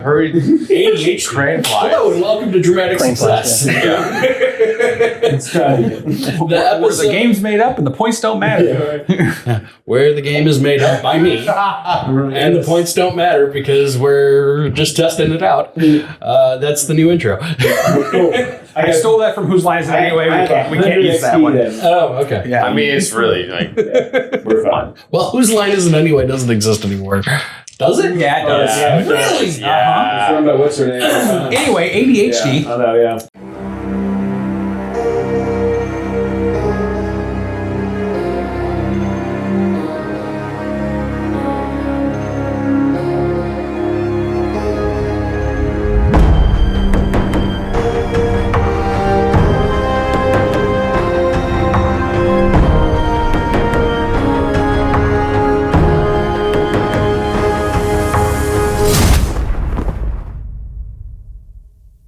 Hurry. ADHD. Crane flies. Hello and welcome to Dramatic Crane Success. Where the game's made up and the points don't matter. Where the game is made up by me. And the points don't matter because we're just testing it out. That's the new intro. I stole that from Whose Line Is It Anyway? We can't use that one. Oh, okay. Yeah. I mean, it's really like We're fine. Well, Whose Line Is It Anyway doesn't exist anymore. Does it? Yeah, it does. Yeah, Really? Yeah. What's her name? Anyway, ADHD. Yeah, I know, yeah.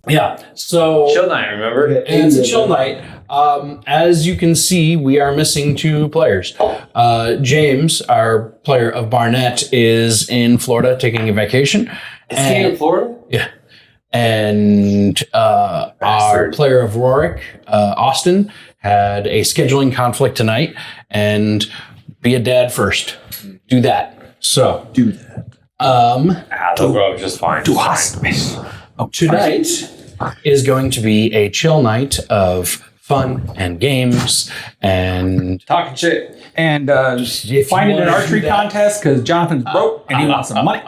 Yeah. So chill night, remember? and it's a chill night. As you can see, we are missing 2 players. James, our player of Barnett, is in Florida taking a vacation. Is he in Florida? Yeah. And our player of Rorik, Austin, had a scheduling conflict tonight. And be a dad first. Do that. So Do that. They'll grow up just fine. Do hospice. tonight is going to be a chill night of fun and games and Talking shit. And you find it in an wanna archery do that- contest because Jonathan's broke and he wants some money.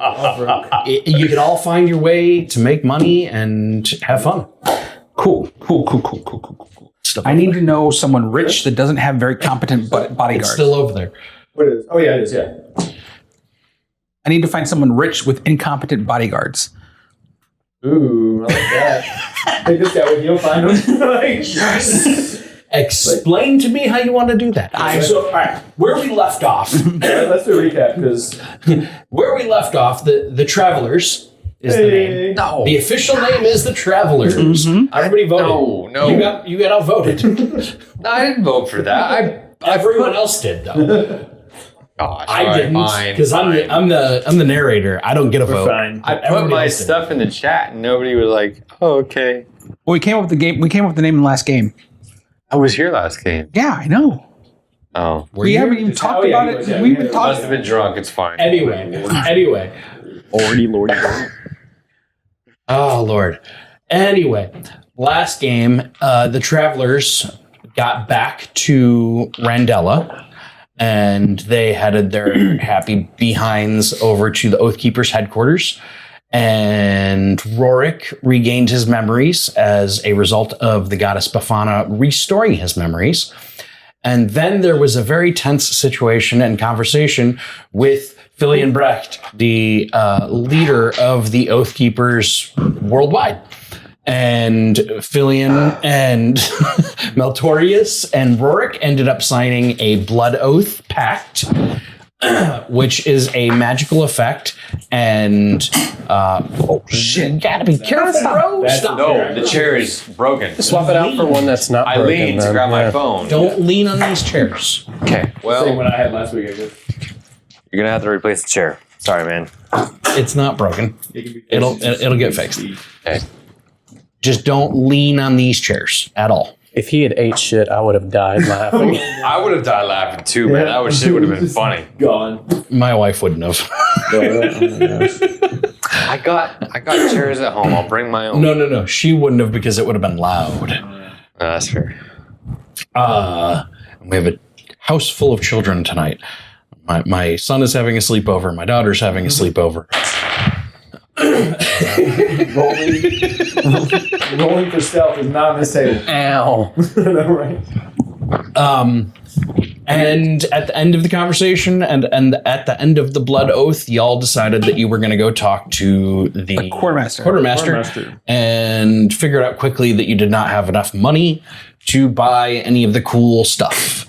you can all find your way to make money and have fun. Cool. Stuff I need to know someone rich that doesn't have very competent bodyguards. It's still over there. What is? Oh, yeah, it is, yeah. I need to find someone rich with incompetent bodyguards. Ooh, I like that. Take this guy with you, you'll find him. Like, yes. Explain to me how you want to do that. So, all right, where we left off. Let's do a recap, because... Where we left off, the Travelers is the name. No. The official name is the Travelers. Everybody voted. No. You got outvoted. No, I didn't vote for that. Everyone else did though. Gosh, I didn't fine, because I'm the narrator. I don't get a vote. Fine. I put Everybody my else did. stuff in the chat and nobody was like, "Oh, okay." Well, we came up with the game. We came up with the name in the last game. I was here last game. Yeah, I know. Oh, We haven't even talked about it. yeah, We've we been must have talking. been drunk. It's fine. Anyway. Lordy. Oh Lord. Anyway, last game, the Travelers got back to Randella. And they headed their happy behinds over to the Oathkeeper's headquarters. And Rorik regained his memories as a result of the goddess Bafana restoring his memories. And then there was a very tense situation and conversation with Filian Brecht, the leader of the Oathkeepers worldwide. And Filian and Meltorius and Rorik ended up signing a blood oath pact, which is a magical effect. And oh shit, you gotta be careful, bro. Stop. No, the chair is broken. Swap it out for one that's not I broken. leaned to then. grab my Yeah. phone. Don't lean on these chairs. Okay, Same well, one I had last week, I guess. You're gonna have to replace the chair. Sorry, man. It's not broken. It'll get fixed. okay. Just don't lean on these chairs at all. If he had ate shit, I would have died laughing. I would have died laughing too, man. That shit would have been funny. Gone. My wife wouldn't have. I got chairs at home. I'll bring my own. No. She wouldn't have because it would have been loud. That's fair. We have a house full of children tonight. My son is having a sleepover. My daughter's having a sleepover. Rolling for stealth is not on this table. Ow. Right? And at the end of the conversation and at the end of the blood oath, y'all decided that you were going to go talk to the quartermaster and figured out quickly that you did not have enough money to buy any of the cool stuff.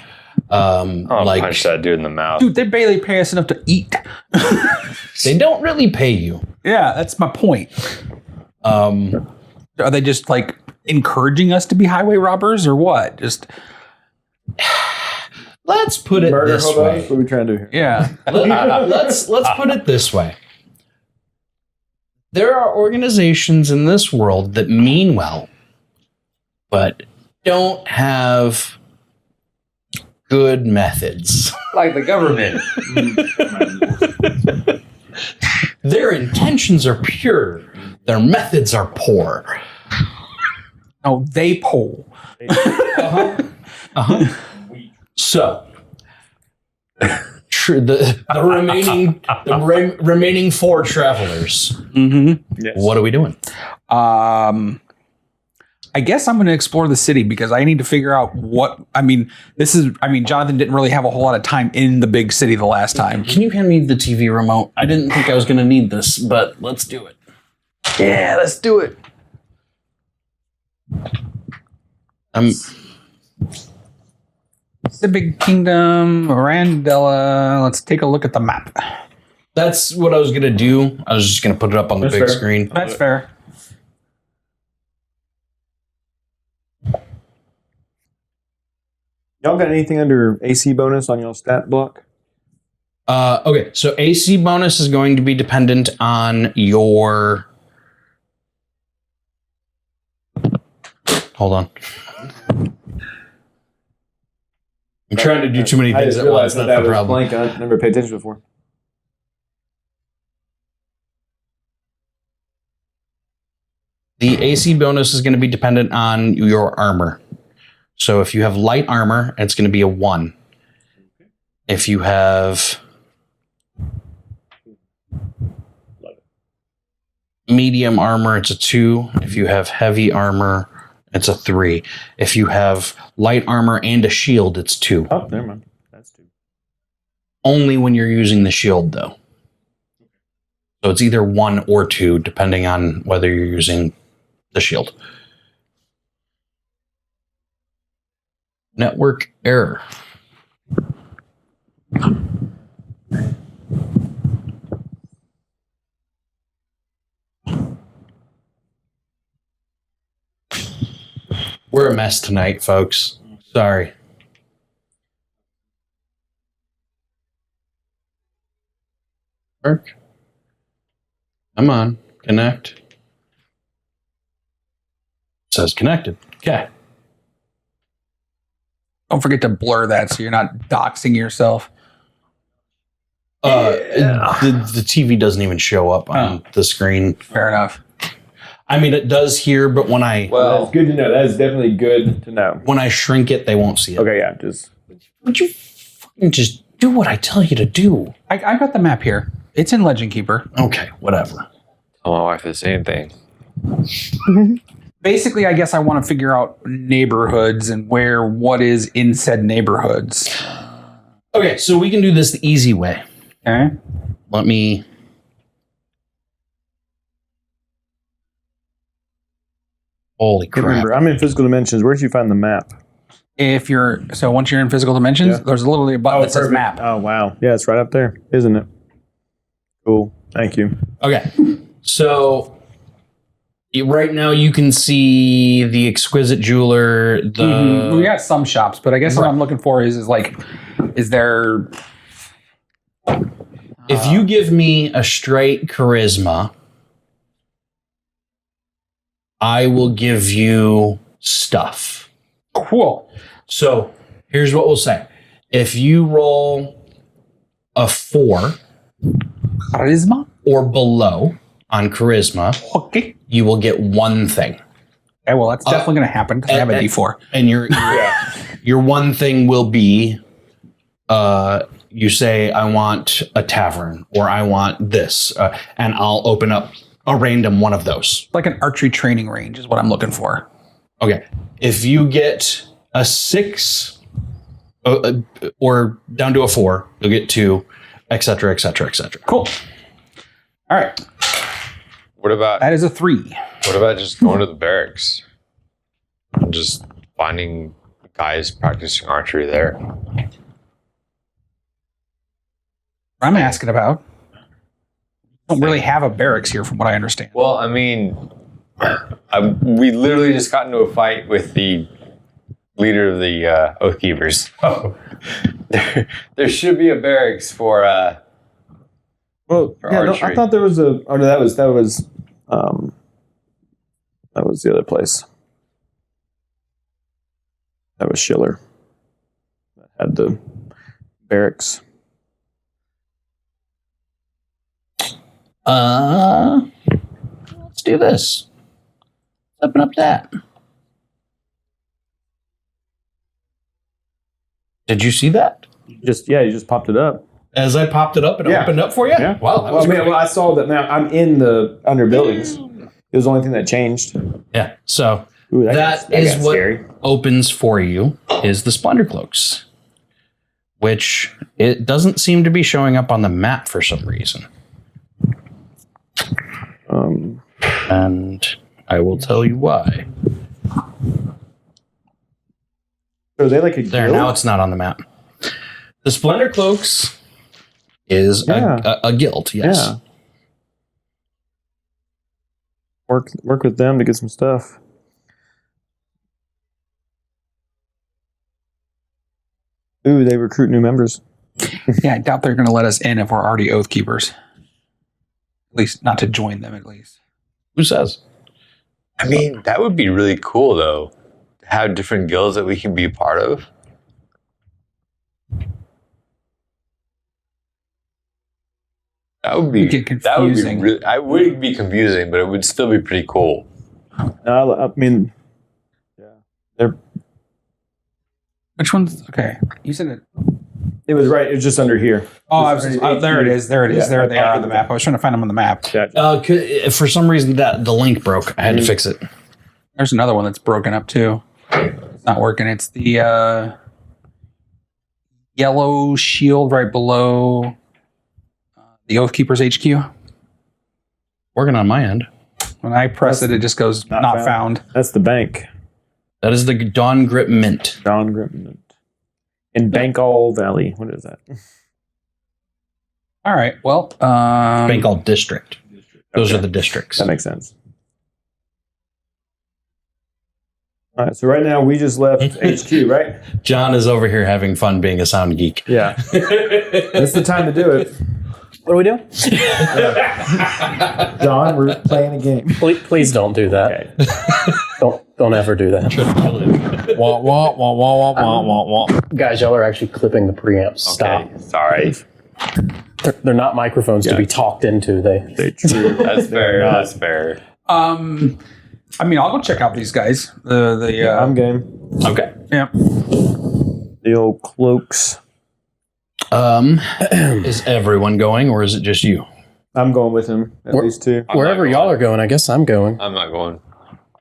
I'll punch that dude in the mouth. Dude, they barely pay us enough to eat. They don't really pay you. Yeah, that's my point. Are they just like encouraging us to be highway robbers or what? Just let's put it Murder this hobos? way. What are we trying to do here? yeah. Let's put it this way. There are organizations in this world that mean well, but don't have good methods. Like the government. Their intentions are pure. Their methods are poor. Oh, they poll. So, the remaining 4 travelers. Mm-hmm. Yes. What are we doing? I guess I'm going to explore the city because I need to figure out what. Jonathan didn't really have a whole lot of time in the big city the last time. Can you hand me the TV remote? I didn't think I was going to need this, but let's do it. Yeah, let's do it. Civic Kingdom, Randella. Let's take a look at the map. That's what I was going to do. I was just going to put it up on the That's big fair. screen. That's fair. Y'all got anything under AC bonus on y'all stat block? Okay, so AC bonus is going to be dependent on your... Hold on. I'm trying to do too many things at once. That's the problem. Blank. I never paid attention before. The AC bonus is going to be dependent on your armor. So if you have light armor, it's going to be a 1. If you have medium armor, it's a 2. If you have heavy armor, it's a 3. If you have light armor and a shield, it's 2. Oh, never mind. That's 2. Only when you're using the shield, though. So it's either 1 or 2, depending on whether you're using the shield. Network error. We're a mess tonight, folks. Sorry. Work. Come on. Connect. It says connected. Okay. Don't forget to blur that so you're not doxing yourself. The TV doesn't even show up on the screen. Fair enough. I mean, it does here, but when I That's good to know. That is definitely good to know. when I shrink it, they won't see it. Okay, yeah, just Would you fucking just do what I tell you to do? I got the map here. It's in Legend Keeper. Okay, whatever. Tell my wife the same thing. Basically, I guess I want to figure out neighborhoods and what is in said neighborhoods. Okay, so we can do this the easy way. Okay. Let me. Holy crap! remember, I'm in physical dimensions. Where did you find the map? Once you're in physical dimensions, there's literally a button that says map. Oh, wow. Yeah, it's right up there, isn't it? Cool. Thank you. Okay, so right now you can see the Exquisite Jeweler. We got some shops, but I guess what I'm looking for is there? If you give me a straight charisma, I will give you stuff. Cool. So here's what we'll say. If you roll a 4 Charisma? or below on charisma, Okay. you will get 1 thing. Okay, well, that's definitely going to happen because I have a D4. And your 1 thing will be you say, I want a tavern, or I want this, and I'll open up a random one of those. Like an archery training range is what I'm looking for. Okay. If you get a 6 or down to a 4, you'll get 2, etc., etc., etc. Cool. All right. What about That is a 3. what about just going to the barracks? And just finding guys practicing archery there. I'm asking about. Don't really have a barracks here from what I understand. Well, I mean, we literally just got into a fight with the leader of the Oath Keepers. Oh, there should be a barracks for. Well, For yeah, no, archery. I thought there was a. Oh no, that was That was the other place. That was Schiller. That had the barracks. Let's do this. Open up that. Did you see that? You just popped it up. As I popped it up, it opened up for you? Yeah. Wow, that was great. I saw that now. I'm in the under buildings. It was the only thing that changed. Yeah, so Ooh, that got is what scary. opens for you is the Splendor Cloaks, which it doesn't seem to be showing up on the map for some reason. And I will tell you why. So are they like a There, guild? now it's not on the map. The Splendor Cloaks is a guild, yes. Yeah. Work with them to get some stuff. Ooh, they recruit new members. Yeah, I doubt they're going to let us in if we're already Oath Keepers. At least not to join them, at least. Who says? I mean, that would be really cool, though. To have different guilds that we can be a part of. That would be Get that would be confusing. really. I would be confusing, but it would still be pretty cool. I mean, yeah, they're. Which one's okay? You said it. It was right. It was just under here. Oh, Just there it is. There it is. Yeah, There they are right on the map. I was trying to find them on the map. For some reason, that the link broke. I had to fix it. There's another one that's broken up too. It's not working. It's the yellow shield right below the Oath Keepers HQ. Working on my end. When I press it, it just goes not found. That's the bank. That is the Dawn Grip Mint. John Griffin. In Bankall Valley. What is that? All right. Well, Bengal District. Those Okay. are the districts. That makes sense. All right. So right now we just left HQ, right? John is over here having fun being a sound geek. Yeah. That's the time to do it. What do we do? John, we're playing a game. Please don't do that. Okay. Don't ever do that. wah, wah, wah, wah, wah, wah, wah. Guys, y'all are actually clipping the preamps. Stop. Okay, sorry. They're not microphones to be talked into. They True. That's fair. That's fair. I mean, I'll go check out these guys. I'm game. Okay. Yeah. The old cloaks. Is everyone going or is it just you? I'm going with him. At least two. wherever y'all are going, I guess I'm going. I'm not going.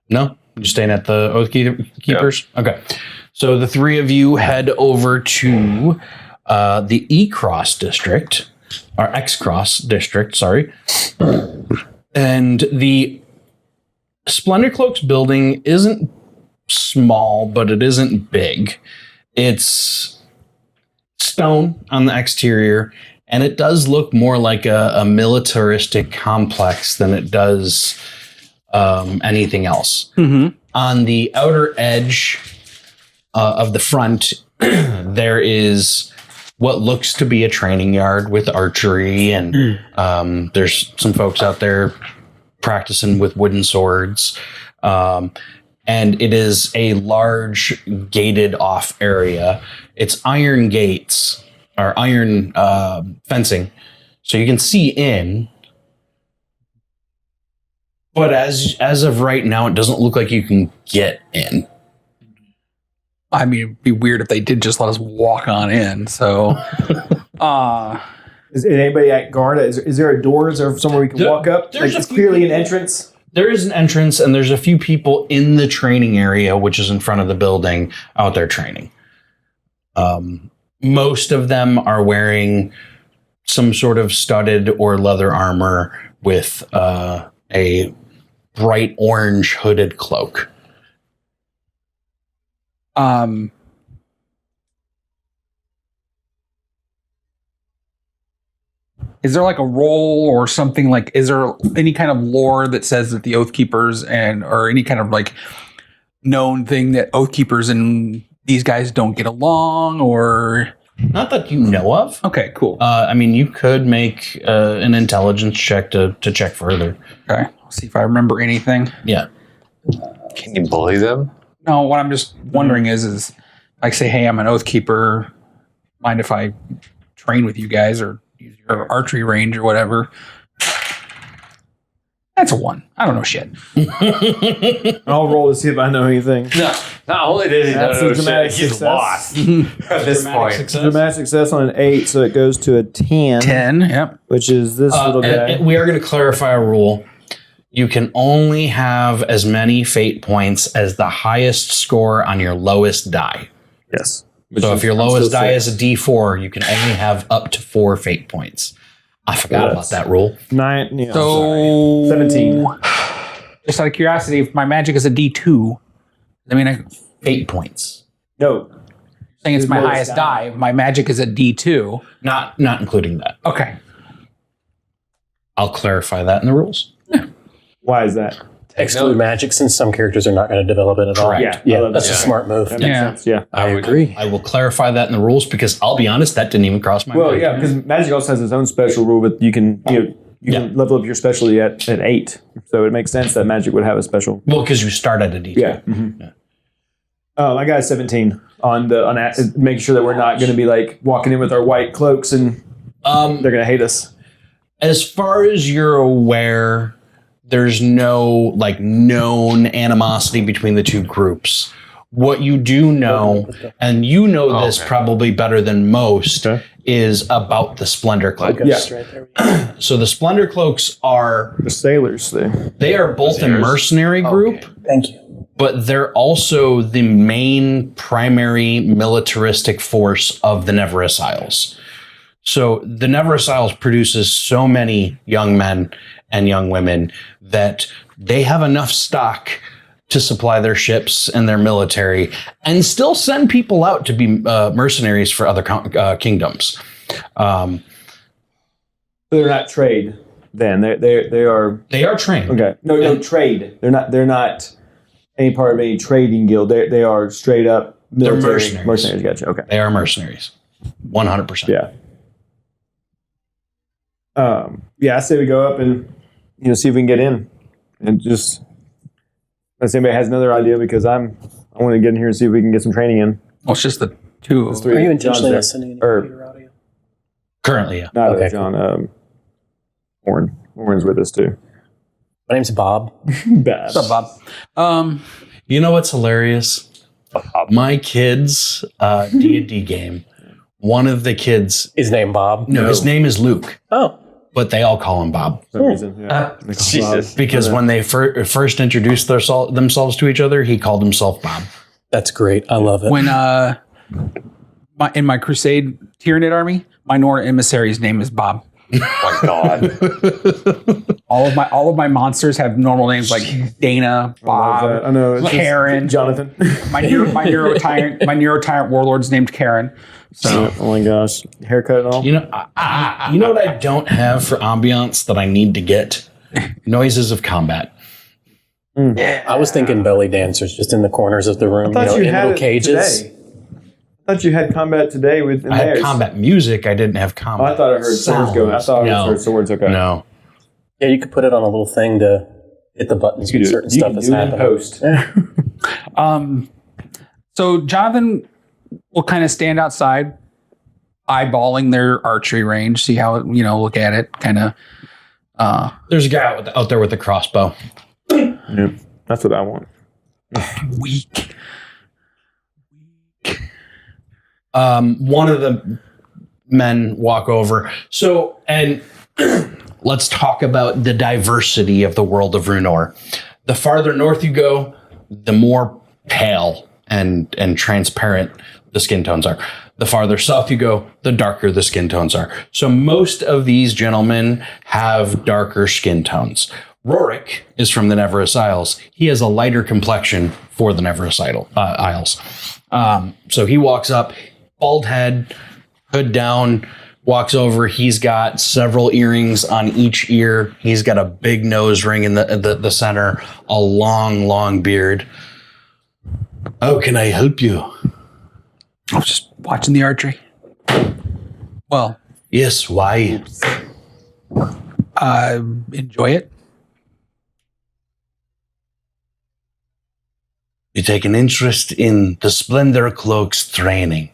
No? You're staying at the Oath Keepers? Okay. So the three of you head over to the E-Cross district, or X-Cross district, sorry. And the Splendor Cloaks building isn't small, but it isn't big. It's stone on the exterior, and it does look more like a militaristic complex than it does anything else. Mm-hmm. On the outer edge of the front, there is what looks to be a training yard with archery, and there's some folks out there practicing with wooden swords. And it is a large gated off area. It's iron gates or iron fencing, so you can see in. But as of right now, it doesn't look like you can get in. I mean, it'd be weird if they did just let us walk on in. So, Is anybody at guard? Is there a door? Is there somewhere we can walk up? there's Like a it's few clearly an entrance. There is an entrance, and there's a few people in the training area, which is in front of the building, out there training. Most of them are wearing some sort of studded or leather armor with a bright orange hooded cloak. Is there like a role or something like? Is there any kind of lore that says that the Oath Keepers or any kind of like known thing that Oath Keepers and these guys don't get along or? Not that you know of. Okay, cool. I mean, you could make an intelligence check to check further. Okay, See if I remember anything. Yeah. Can you bully them? No, what I'm just wondering is like say, hey, I'm an oath keeper. Mind if I train with you guys or use your archery range or whatever? That's a 1. I don't know shit. I'll roll to see if I know anything. No, not only did he That's know a dramatic shit, he's success. lost at this point. Dramatic success on an 8, so it goes to a 10. 10, yep. Which is this little guy. And we are going to clarify a rule. You can only have as many fate points as the highest score on your lowest die. Yes. So if your lowest die is a D4, you can only have up to 4 fate points. I forgot about that rule. 9. Yeah, So 17. Just out of curiosity, if my magic is a D2, I mean, Fate points. No. saying it's my lowest highest die. die. My magic is a D2. Not including that. Okay. I'll clarify that in the rules. Why is that? Exclude magic since some characters are not going to develop it at all. Correct. Yeah, I Yeah, love that's that. a smart move. That makes Yeah. sense. Yeah. I agree. I will clarify that in the rules because I'll be honest, that didn't even cross my Well, mind. yeah, because Magic also has its own special rule, but you can can level up your specialty at 8. So it makes sense that Magic would have a special. Well, because you start at a D2. Yeah. I got a 17 on making sure that we're not going to be like walking in with our white cloaks and they're going to hate us. As far as you're aware, there's no like known animosity between the two groups. What you do know, and you know this probably better than most, is about the Splendor Cloaks. Yeah. So the Splendor Cloaks are The sailors, they are both a mercenary group, Thank you. but they're also the main primary militaristic force of the Neverus Isles. So the Neverus Isles produces so many young men and young women that they have enough stock to supply their ships and their military and still send people out to be mercenaries for other kingdoms. So they're not trade then. They are They are trained. okay. No trade. They're not any part of any trading guild. They are straight up military mercenaries. Mercenaries, gotcha. Okay. They are mercenaries. 100%. Yeah. I say we go up and see if we can get in, and just unless anybody has another idea, because I want to get in here and see if we can get some training in. Well, it's just the two. It's 3. Are you intentionally John's listening there. to your audio? Currently, yeah. Not Okay, John. Warren. Warren's with us too. My name's Bob. Bad. What's up, Bob? You know what's hilarious? My kids' D&D game, one of the kids, His name Bob. no, his name is Luke, Oh, but they all call him Bob. For some reason. Yeah. They call him Jesus. Bob. Because when they first introduced themselves to each other, he called himself Bob. that's great. I love it. When in my Crusade Tyranid army, my Nora emissary's name is Bob. Oh my God. All of my monsters have normal names like Dana, Bob, I know. It's just Karen. Jonathan. My Nero Tyrant warlord's named Karen. So Oh my gosh. Haircut and all. You know what I don't have for ambiance that I need to get? Noises of combat. I was thinking belly dancers just in the corners of the room, I thought in you had little it cages. today. I thought you had combat today with I had theirs. combat music. I didn't have Oh, combat. I thought I heard swords go. I thought I heard swords. Okay. No. Yeah, you could put it on a little thing to hit the buttons when certain You stuff can is do it in happening. post. So Jonathan will kind of stand outside, eyeballing their archery range, see how look at it, kind of. There's a guy out there with a crossbow. Yeah, that's what I want. Weak. One of the men walk over. So, and let's talk about the diversity of the world of Runor. The farther north you go, the more pale and transparent the skin tones are. The farther south you go, the darker the skin tones are. So most of these gentlemen have darker skin tones. Rorik is from the Neverus Isles. He has a lighter complexion for the Neverus Isles. So he walks up, bald head, hood down, walks over. He's got several earrings on each ear. He's got a big nose ring in the center, a long beard. How can I help you? I was just watching the archery. Well, Yes, why? enjoy it. You take an interest in the Splendor Cloak's training.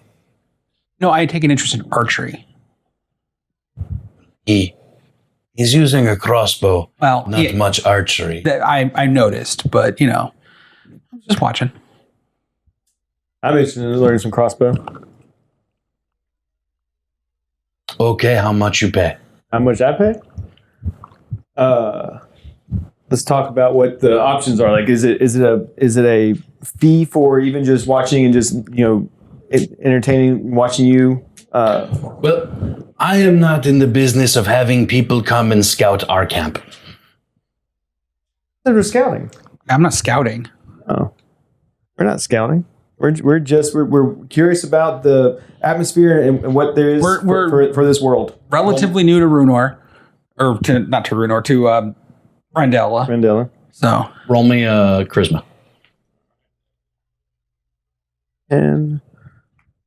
No, I take an interest in archery. He's using a crossbow. Well, Not much archery. that I noticed, but I'm just watching. I'm interested in learning some crossbow. Okay, how much you pay? How much I pay? Let's talk about what the options are. Like, is it a fee for even just watching and just entertaining, watching you? Well, I am not in the business of having people come and scout our camp. We're scouting. I'm not scouting. Oh, we're not scouting. We're curious about the atmosphere and what there is for this world. Relatively new to Runor, or not to Runor, to Randella. Mandela. So Roll me a charisma. And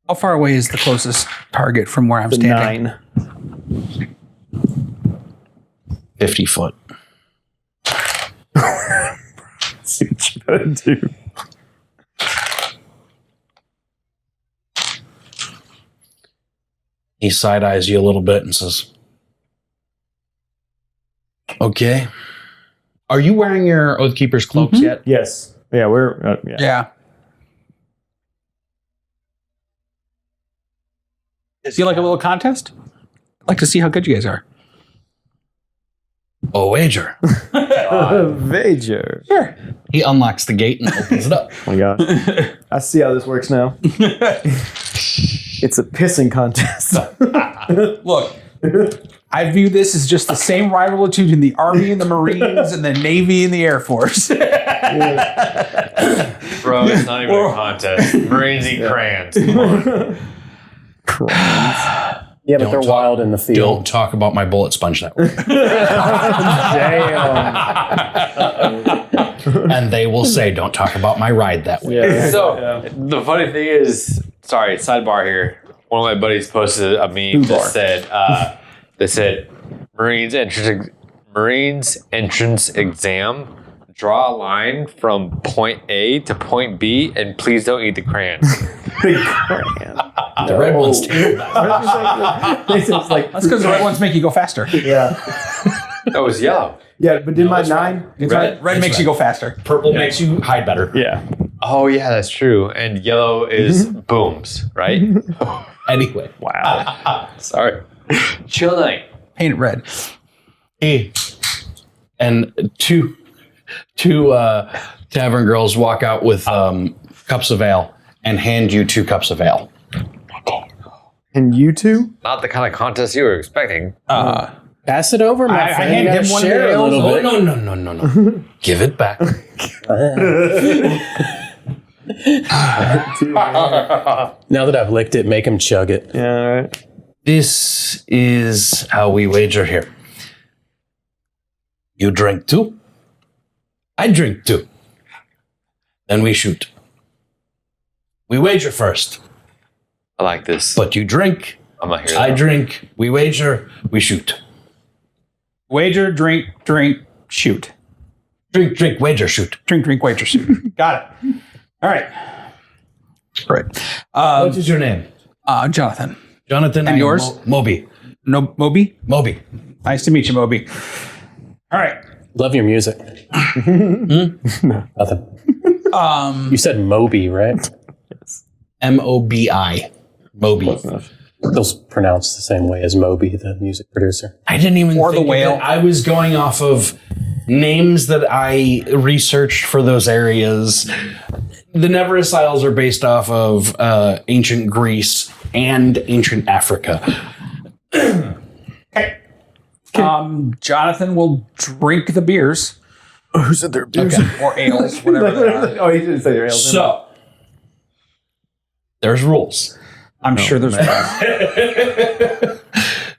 how far away is the closest target from where I'm the standing? 9. 50 foot. See what you gotta do. He side eyes you a little bit and says, "Okay. Are you wearing your Oathkeeper's cloaks yet?" Yes. Yeah, we're Yeah. Feel like a little contest? I'd like to see how good you guys are. Oh, wager. Vager. Sure. He unlocks the gate and opens it up. Oh my gosh. I see how this works now. It's a pissing contest. Look, I view this as just the same rivalry in the Army and the Marines and the Navy and the Air Force. Bro, it's not even a contest. Marines eat crayons. Come on. Yeah, but Don't they're talk- wild in the field. Don't talk about my bullet sponge network. Damn. And they will say, don't talk about my ride that way. Yeah. So the funny thing is, sorry, sidebar here. One of my buddies posted a meme that said, Marines entrance exam. Draw a line from point A to point B, and please don't eat the crayons. Big crayon. The red one's too. It's like That's because the red ones make you go faster. yeah. That was yellow. Yeah, but did my 9? Red makes you go faster. Purple makes you hide better. Yeah. Oh yeah, that's true. And yellow is booms, right? Anyway. Wow. Sorry. Chill night. Paint it red. Hey. And two tavern girls walk out with cups of ale and hand you 2 cups of ale. And you two? Not the kind of contest you were expecting. Pass it over, my I friend. hand You gotta him one of share the a little Oh, bit. no. Give it back. Now that I've licked it, make him chug it. Yeah, all right. This is how we wager here. You drink 2. I drink 2. Then we shoot. We wager first. I like this. But you drink. I'm not here. I drink. We wager. We shoot. Wager, drink, shoot. Drink, wager, shoot. Drink, wager, shoot. Got it. All right. Great. What is your name? Jonathan. Jonathan. And yours? Moby. No, Moby? Moby. Nice to meet you, Moby. All right. Love your music. Nothing. You said Moby, right? Mobi. Moby. Those pronounced the same way as Moby, the music producer. I didn't even Or the think of whale. it. I was going off of names that I researched for those areas. The Neverest Isles are based off of ancient Greece and ancient Africa. Okay. Jonathan will drink the beers. Who said they're beers? Or ales, whatever they are. Oh, he didn't say they're ales. So, there's rules. I'm sure there's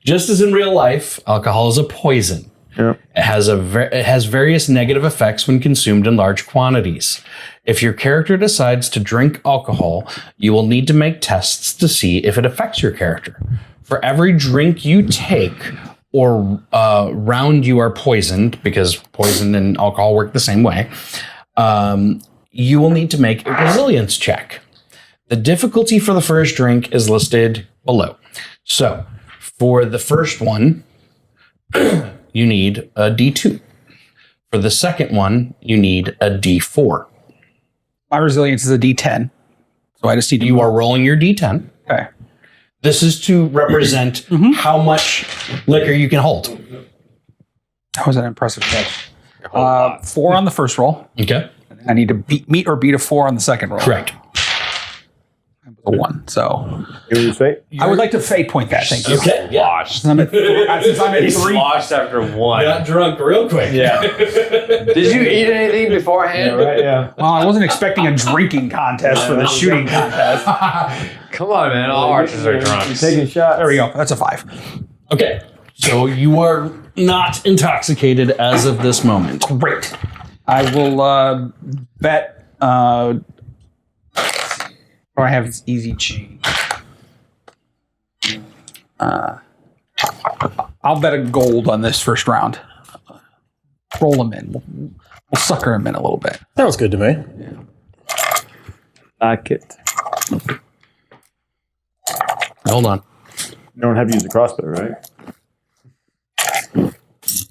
Just as in real life, alcohol is a poison. Yep. It has various negative effects when consumed in large quantities. If your character decides to drink alcohol, you will need to make tests to see if it affects your character. For every drink you take or round you are poisoned, because poison and alcohol work the same way, you will need to make a resilience check. The difficulty for the first drink is listed below. So for the first one, you need a D2. For the second one, you need a D4. My resilience is a D10. So I just need to. You are rolling your D10. Okay. This is to represent how much liquor you can hold. That was an impressive catch. 4 on the first roll. Okay. I need to meet or beat a 4 on the second roll. Correct. A 1. So I would like to fate point that. Thank you. Okay. Yeah. Since I'm at 3. Sloshed after 1. Got drunk real quick. Yeah. Did you eat anything beforehand? Yeah, right. Yeah. Well, I wasn't expecting a drinking contest for the shooting contest. Come on, man. All archers are drunk. You're taking shots. There we go. That's a 5. Okay. So you are not intoxicated as of this moment. Great. I will bet. Or I have this easy change. I'll bet a gold on this first round. Roll them in. We'll sucker them in a little bit. Sounds good to me. Like it. Hold on. You don't have to use a crossbow, right? I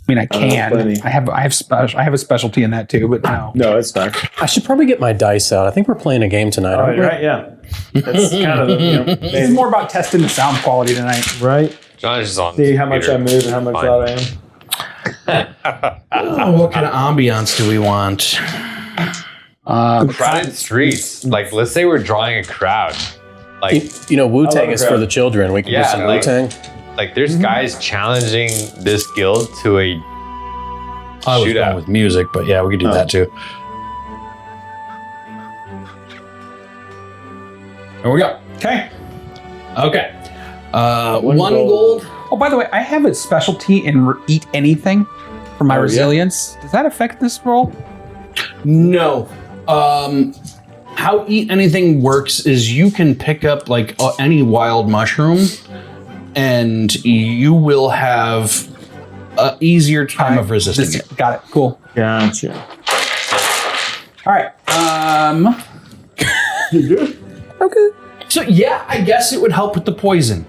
mean, I can. plenty. I have a specialty in that too, but no. No, it's fine. I should probably get my dice out. I think we're playing a game tonight, aren't we? Right, yeah. That's kind of the, This is more about testing the sound quality tonight. right. John's just on. See how much I computer. move and how much Fine. loud I am. What kind of ambiance do we want? Crowded streets. Like, let's say we're drawing a crowd. Like, You know, Wu-Tang I is love for crowd. the children. We can Yeah, do some like- Wu-Tang. there's guys challenging this guild to a I was Shootout. going with music, but yeah, we could do that too. There we go. Okay. Okay. One gold. Oh, by the way, I have a specialty in eat anything for my Oh, yeah? resilience. Does that affect this roll? No. How eat anything works is you can pick up like any wild mushroom, and you will have an easier time of resisting it. Got it. Cool. Gotcha. All right. You good? Okay. So yeah, I guess it would help with the poison.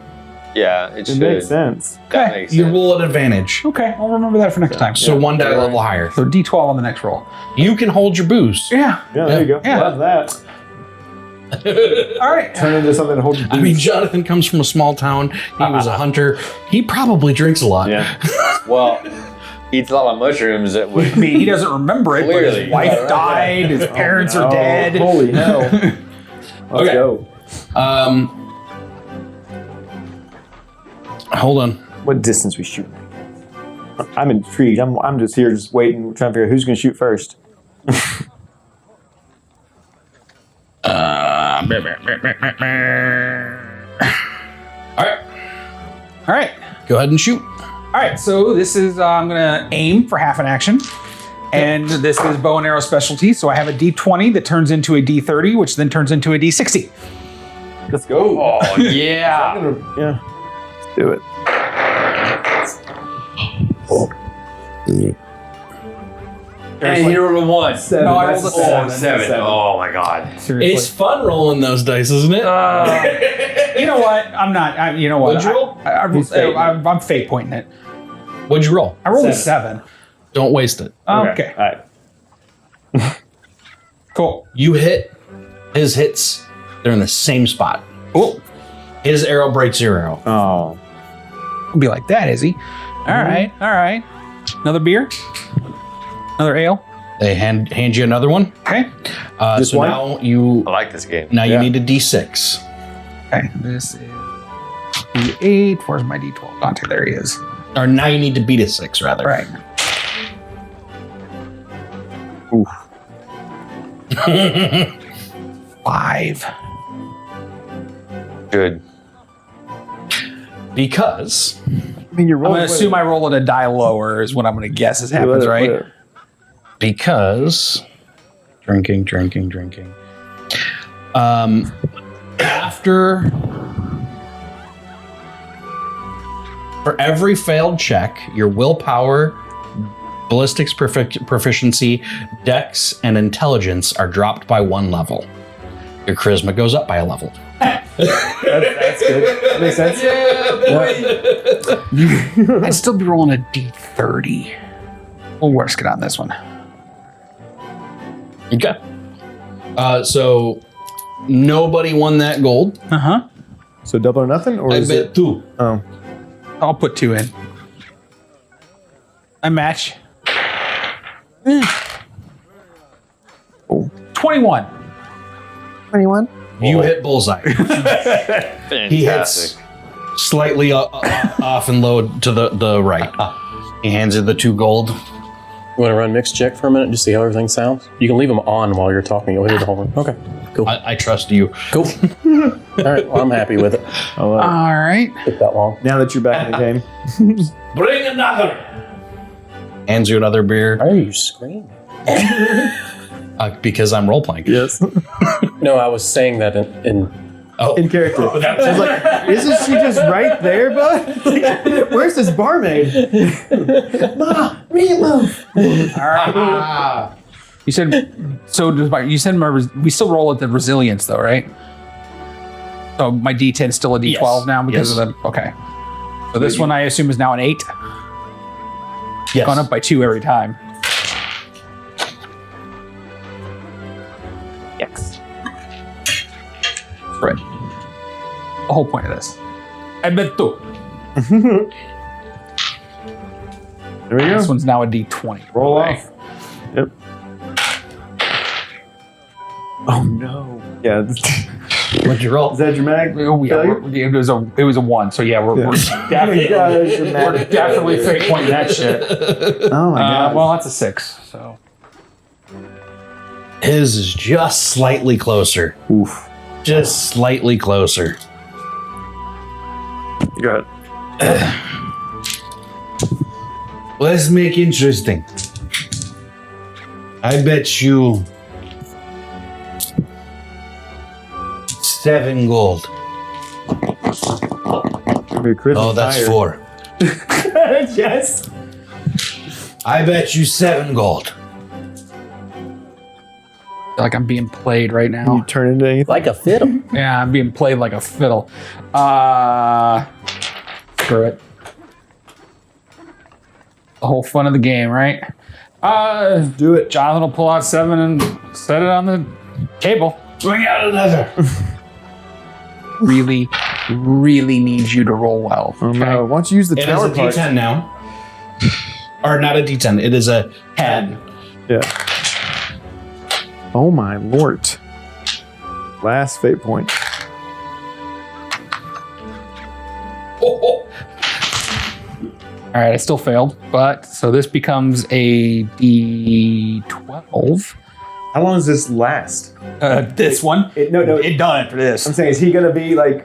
yeah. It It should. makes sense. That Okay. makes You sense. roll at advantage, Okay. I'll remember that for next time. so one die level higher. So D12 on the next roll. You can hold your booze. Yeah. Yeah, there you go. Yeah. Love that. All right. Turn into something to hold your I mean, Jonathan comes from a small town. He was a hunter. He probably drinks a lot. Yeah. Well, eats a lot of mushrooms. That would. I mean, he doesn't remember it, but Clearly. his wife Yeah, right, died, his parents are dead. Holy hell. Let's Okay. go. Hold on. What distance we shoot? I'm intrigued. I'm just here, just waiting, trying to figure out who's going to shoot first. All right. All right. Go ahead and shoot. All right. So this is, I'm going to aim for half an action. And this is bow and arrow specialty. So I have a D20 that turns into a D30, which then turns into a D60. Let's go. Oh yeah. Yeah. Let's do it. And he rolled a 1. Seven. No, I That's rolled a seven. Seven. Seven. Oh my god. Seriously. It's fun rolling those dice, isn't it? You know what? I'm not. You know what? What'd you roll? I'm fate pointing it. What'd you roll? I rolled a 7. Don't waste it. Okay. All right. Cool. You hit his hits. They're in the same spot. Oh, His arrow breaks your arrow. Oh. it'll be like that, is he? All right. All right. Another beer. Another ale. They hand you another one. Okay. Just so one? now you I like this game. you Yeah. need a D6. Okay. This is D8. Where's my D12? Dante, there he is. Or now you need to beat a 6, rather. Right. Oof. 5. Good. Because I mean, you're I'm rolling. going to assume I roll at a die lower is what I'm going to guess is happens, right? drinking. After for every failed check, your willpower Ballistics proficiency, dex, and intelligence are dropped by 1 level. Your charisma goes up by a level. That's good. That makes sense. I'd still be rolling a D30. We'll work it on this one. Okay. So nobody won that gold. Uh-huh. So double or nothing, or I is bet it? 2. Oh, I'll put 2 in. I match. Oh. 21. 21. You hit bullseye. Fantastic. He hits slightly off and low to the right. He hands you the 2 gold. You want to run mix check for a minute, just see how everything sounds? You can leave them on while you're talking. You'll hear the whole room. Okay, cool. I trust you. Cool. All right, well, I'm happy with it. All right. Took that long. Now that you're back in the game, Bring another. Hands you another beer Why are you screaming? because I'm role playing. yes, No, I was saying that in in character. I was like, isn't she just right there, bud? Like, where's this barmaid? Ma, meatloaf. All right. You said so. You said we still roll at the resilience though, right? So my D10 is still a D12 Yes. now because of the okay. So this one I assume is now an 8. Yes. Gone up by 2 every time. Yes. Right. The whole point of this. I bet 2. There we go. This one's now a D20. Roll Okay. off. Yep. Oh no. Yeah. What'd you roll? Is that dramatic? Oh, yeah, failure? it was a 1. So yeah, we're definitely Yeah, it's dramatic. we're definitely fake pointing that shit. Oh my god. Well, that's a 6. So His is just slightly closer. Oof. Just slightly closer. Got it. Let's make interesting. I bet you 7 gold. Your charisma's Oh, that's higher. 4. Yes. I bet you 7 gold. I feel like I'm being played right You now. turn into anything. like a fiddle. Yeah, I'm being played like a fiddle. Screw it. The whole fun of the game, right? Do it. Jonathan will pull out 7 and set it on the table. Bring out another. Really, really need you to roll well. Oh no. Why don't you use the It is tower a part? D10 now. Or not a D10. It is a head. Yeah. Oh my lord. Last fate point. Oh. All right, I still failed, but so this becomes a D12. How long does this last? This one. No. It done after this. I'm saying, is he gonna be like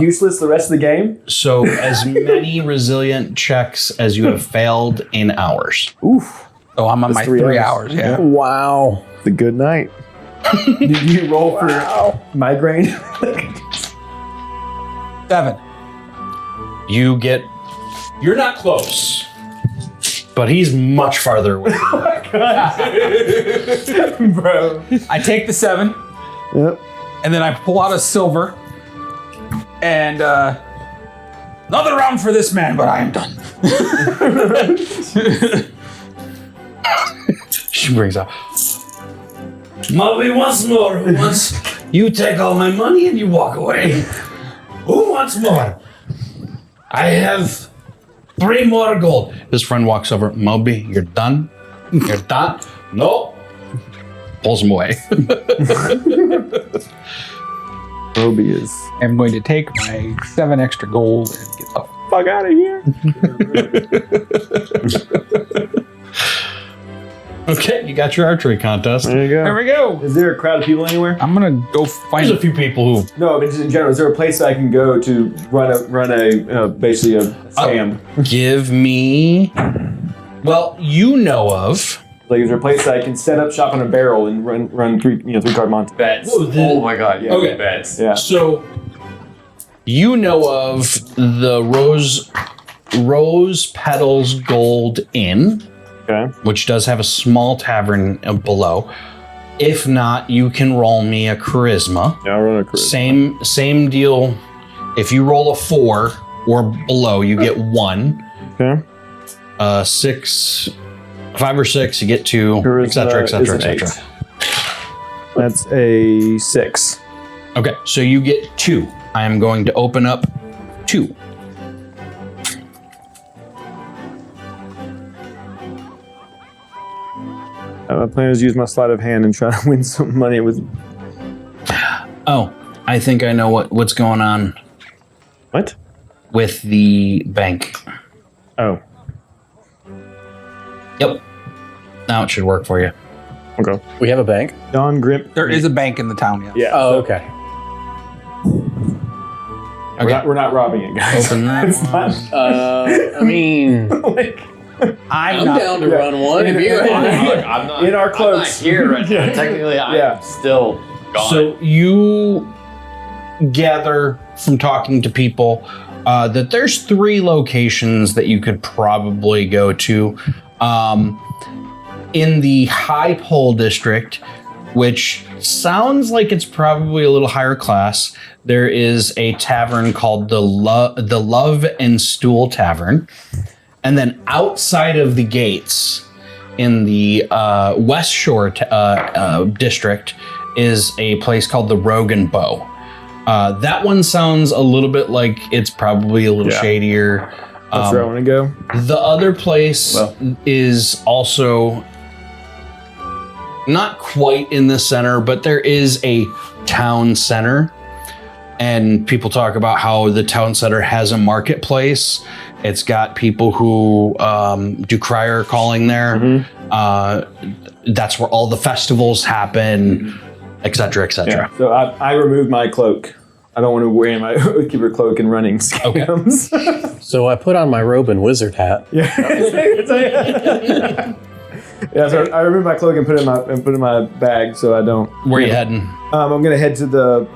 useless the rest of the game? So as many resilient checks as you have failed in hours. Oof. Oh, I'm on That's my 3 hours. Yeah. Wow. It's a good night. Did you roll for migraine? 7. You're not close. But he's much farther away. Bro. I take the 7, Yep. and then I pull out a silver, and another round for this man, but I am done. She brings up. Maybe once more. Who wants? You take all my money and you walk away. Who wants more? I have 3 more gold. His friend walks over. Moby, you're done? You're done? No. Pulls him away. Moby is. I'm going to take my 7 extra gold and get the fuck out of here. Okay, you got your archery contest. There you There go. we go. Is there a crowd of people anywhere? I'm gonna go find There's a few people who No, but just in general, is there a place I can go to run a basically a scam? give me. Well, you know of. Like, is there a place I can set up shop on a barrel and run 3 card monte? Bets. Whoa, Oh my god. Yeah. Okay. Bets. Yeah. So you know of the Rose Petals Gold Inn. Okay. which does have a small tavern below. If not, you can roll me a charisma. Yeah, I'll roll a charisma. Same deal. If you roll a 4 or below, you get 1. Okay. 6, 5 or 6, you get 2, Charisma etc., is etc., an etc. 8. That's a 6. Okay, so you get 2. I am going to open up 2. My plan is to use my sleight of hand and try to win some money with. Oh, I think I know what's going on What? with the bank. Oh. Yep. Now it should work for you. Okay. We have a bank? Don Grip. There is a bank in the town, yeah. Yeah. Oh, so okay. We're not robbing it, guys. Open that It's not I mean, like I'm not, down to run one. If you Look, I'm not in our I'm clothes. not here right now. Technically, Yeah. I'm still gone. So you gather from talking to people that there's 3 locations that you could probably go to. In the High Pole district, which sounds like it's probably a little higher class, there is a tavern called the Love and Stool Tavern. And then outside of the gates in the West Shore district is a place called the Rogue and Bow. That one sounds a little bit like it's probably a little Yeah. shadier. That's where I want to go. The other place is also not quite in the center, but there is a town center. And people talk about how the town center has a marketplace. It's got people who do crier calling there. That's where all the festivals happen, et cetera, et cetera. Yeah. So I removed my cloak. I don't want to wear my Oathkeeper cloak and running scams. So I put on my robe and wizard hat. Yeah. Yeah. So I removed my cloak and put it in my bag so I don't. Where you heading? I'm gonna head to the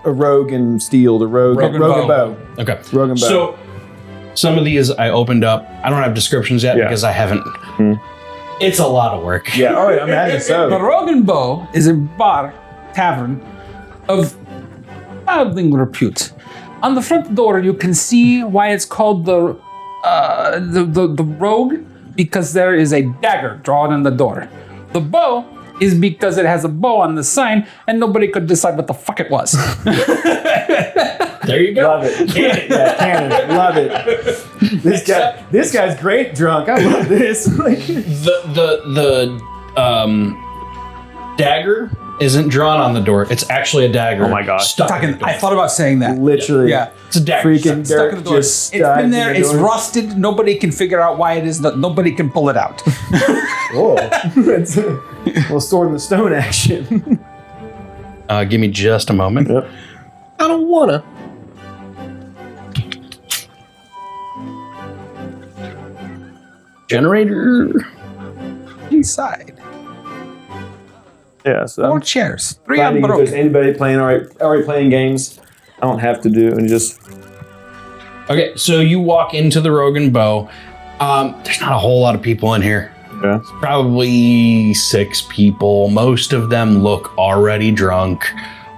Rogue and Steel, the Rogue and Bow. Okay. Rogue and Bow. So some of these I opened up. I don't have descriptions yet Yeah. because I haven't. It's a lot of work. Yeah. All right. I imagine The so. Rogue and Bow is a bar, tavern, of mildly repute. On the front door, you can see why it's called the Rogue, because there is a dagger drawn on the door. The Bow is because it has a bow on the sign, and nobody could decide what the fuck it was. There you go. Love it. Yeah, canon. Love it. This guy's great drunk. I love this. The dagger isn't drawn on the door. It's actually a dagger. Oh my gosh. Stuck in the door. I thought about saying that. Literally. Yeah. It's a dagger. Freaking Stuck dirt in the door. just It's stuck been in there. the It's door. rusted. Nobody can figure out why it is. Nobody can pull it out. Whoa. It's a little sword in the stone action. Give me just a moment. Yep. I don't wanna. Generator. Inside. Yeah. So 4 I'm chairs. 3 finding if there's unbroken. anybody playing already playing games. I don't have to do and just. Okay, so you walk into the Rogue and Bow. There's not a whole lot of people in here. Yeah. Probably 6 people. Most of them look already drunk.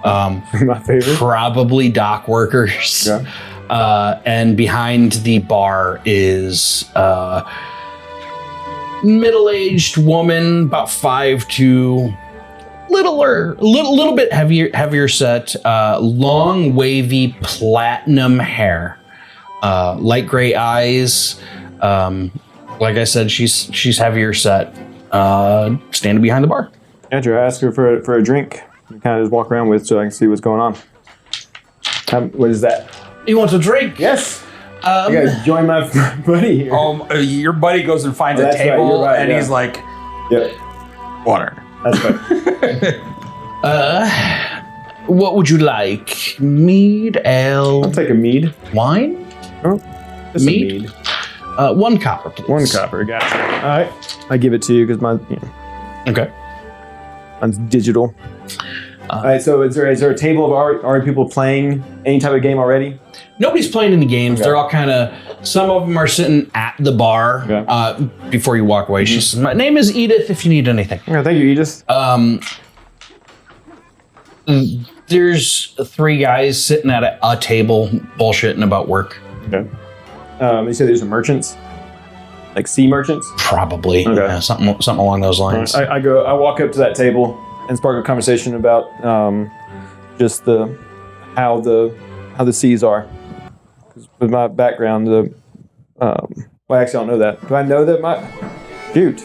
My favorite. Probably dock workers. Yeah. And behind the bar is a middle-aged woman, about 5'2", little bit heavier set, long wavy platinum hair, light gray eyes. Like I said, she's heavier set, standing behind the bar. Andrew, I asked her for a drink. You kind of just walk around with so I can see what's going on. What is that? You want a drink? Yes. I gotta join my buddy here. Your buddy goes and finds a That's right, table, you're right, and yeah. he's like, Yep. water. That's right. What would you like? Mead, ale, I'll take a mead. wine? Just Mead? a mead. 1 copper, please. 1 copper. Gotcha. All right. I give it to you because Okay. mine's digital. All right. So is there a table of already people playing any type of game already? Nobody's playing any games. Okay. They're all kind of Some of them are sitting at the bar before you walk away. She says, "My name is Edith. If you need anything." Yeah, thank you, Edith. There's 3 guys sitting at a table bullshitting about work. Okay. You said there's some merchants, like sea merchants. Probably, Okay. something along those lines. I walk up to that table and spark a conversation about just how the seas are. 'Cause with my background, well, actually, I don't know that. Do I know that shoot?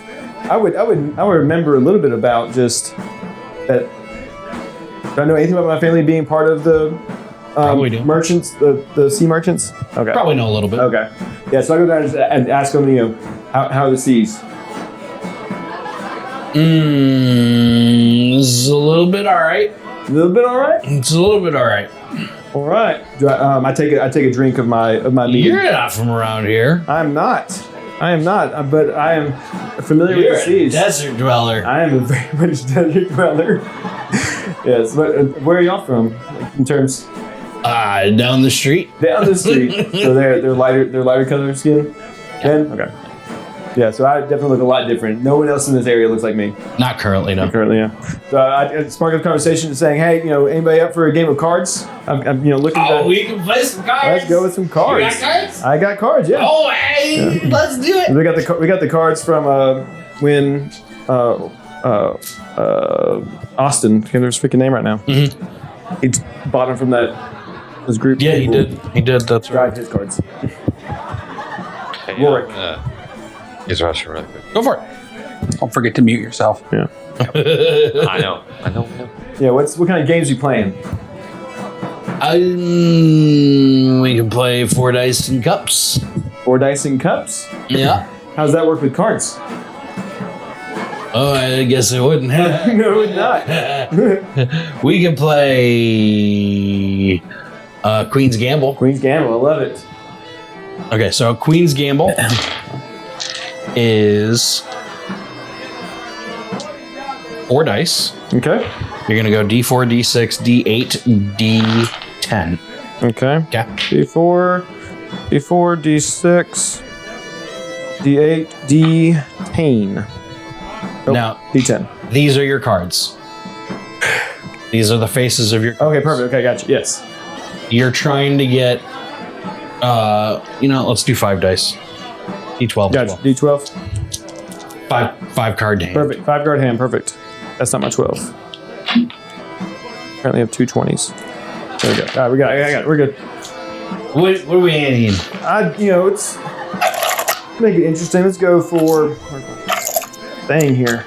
I would remember a little bit about just that. Do I know anything about my family being part of the Probably do. merchants, the sea merchants? Okay. Probably know a little bit. Okay. Yeah, so I go down and ask them, how are the seas? It's a little bit all right. A little bit all right? It's a little bit all right. All right. Do I take a drink of my mead. You're not from around here. I am not, but I am familiar You're with the a seas. desert dweller. I am a very much desert dweller. Yes, but where are y'all from? Like, in terms Down the street. down the street, so they're lighter color skin. Then okay, yeah. So I definitely look a lot different. No one else in this area looks like me Not currently, no. currently. Yeah. So I spark a conversation saying, hey, anybody up for a game of cards? I'm looking. Oh, we can play some cards. Let's go with some cards. You got cards? I got cards. Yeah. Oh, hey, let's do it. We got the cards from when Austin. Can't remember his freaking name right now. He bought them from his group. Yeah, he did. He did. That's right. Drive his cards. Hey, Warwick. Use the restroom really quick. Go for it. Don't forget to mute yourself. Yeah. I know. Yeah. What kind of games are you playing? We can play 4 dice and cups. 4 dice and cups. Yeah. How's that work with cards? Oh, I guess it wouldn't. No, it's not. We can play Queen's Gamble. Queen's Gamble. I love it. Okay, so Queen's Gamble is 4 dice. Okay. You're gonna go D4, D6, D8, D10. Okay. Okay. D4, D6, D8, D10. Now, D10. these are your cards. These are the faces of your cards. Okay, perfect. Okay, gotcha. Yes. You're trying to get, let's do 5 dice. D12 as Gotcha. well. D12. Five card hand. Perfect. 5 card hand. Perfect. That's not my 12. Apparently have 2 20s. There we go. All right, we got it. We're good. What do we need? It's make it interesting. Let's go for thing here.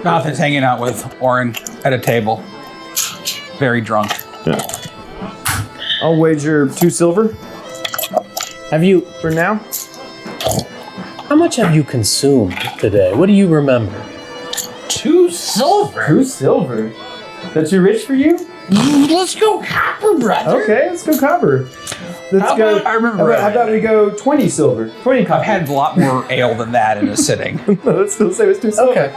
Jonathan's hanging out with Oren at a table. Very drunk. Yeah. I'll wager 2 silver. Have you? For now. How much have you consumed today? What do you remember? 2 silver. 2 silver. That's too rich for you? Let's go copper, brother. Okay, let's go copper. Let's go. I remember. How about we go 20 silver? 20 copper. I've had a lot more ale than that in a sitting. Let's still say it's 2 silver. Okay.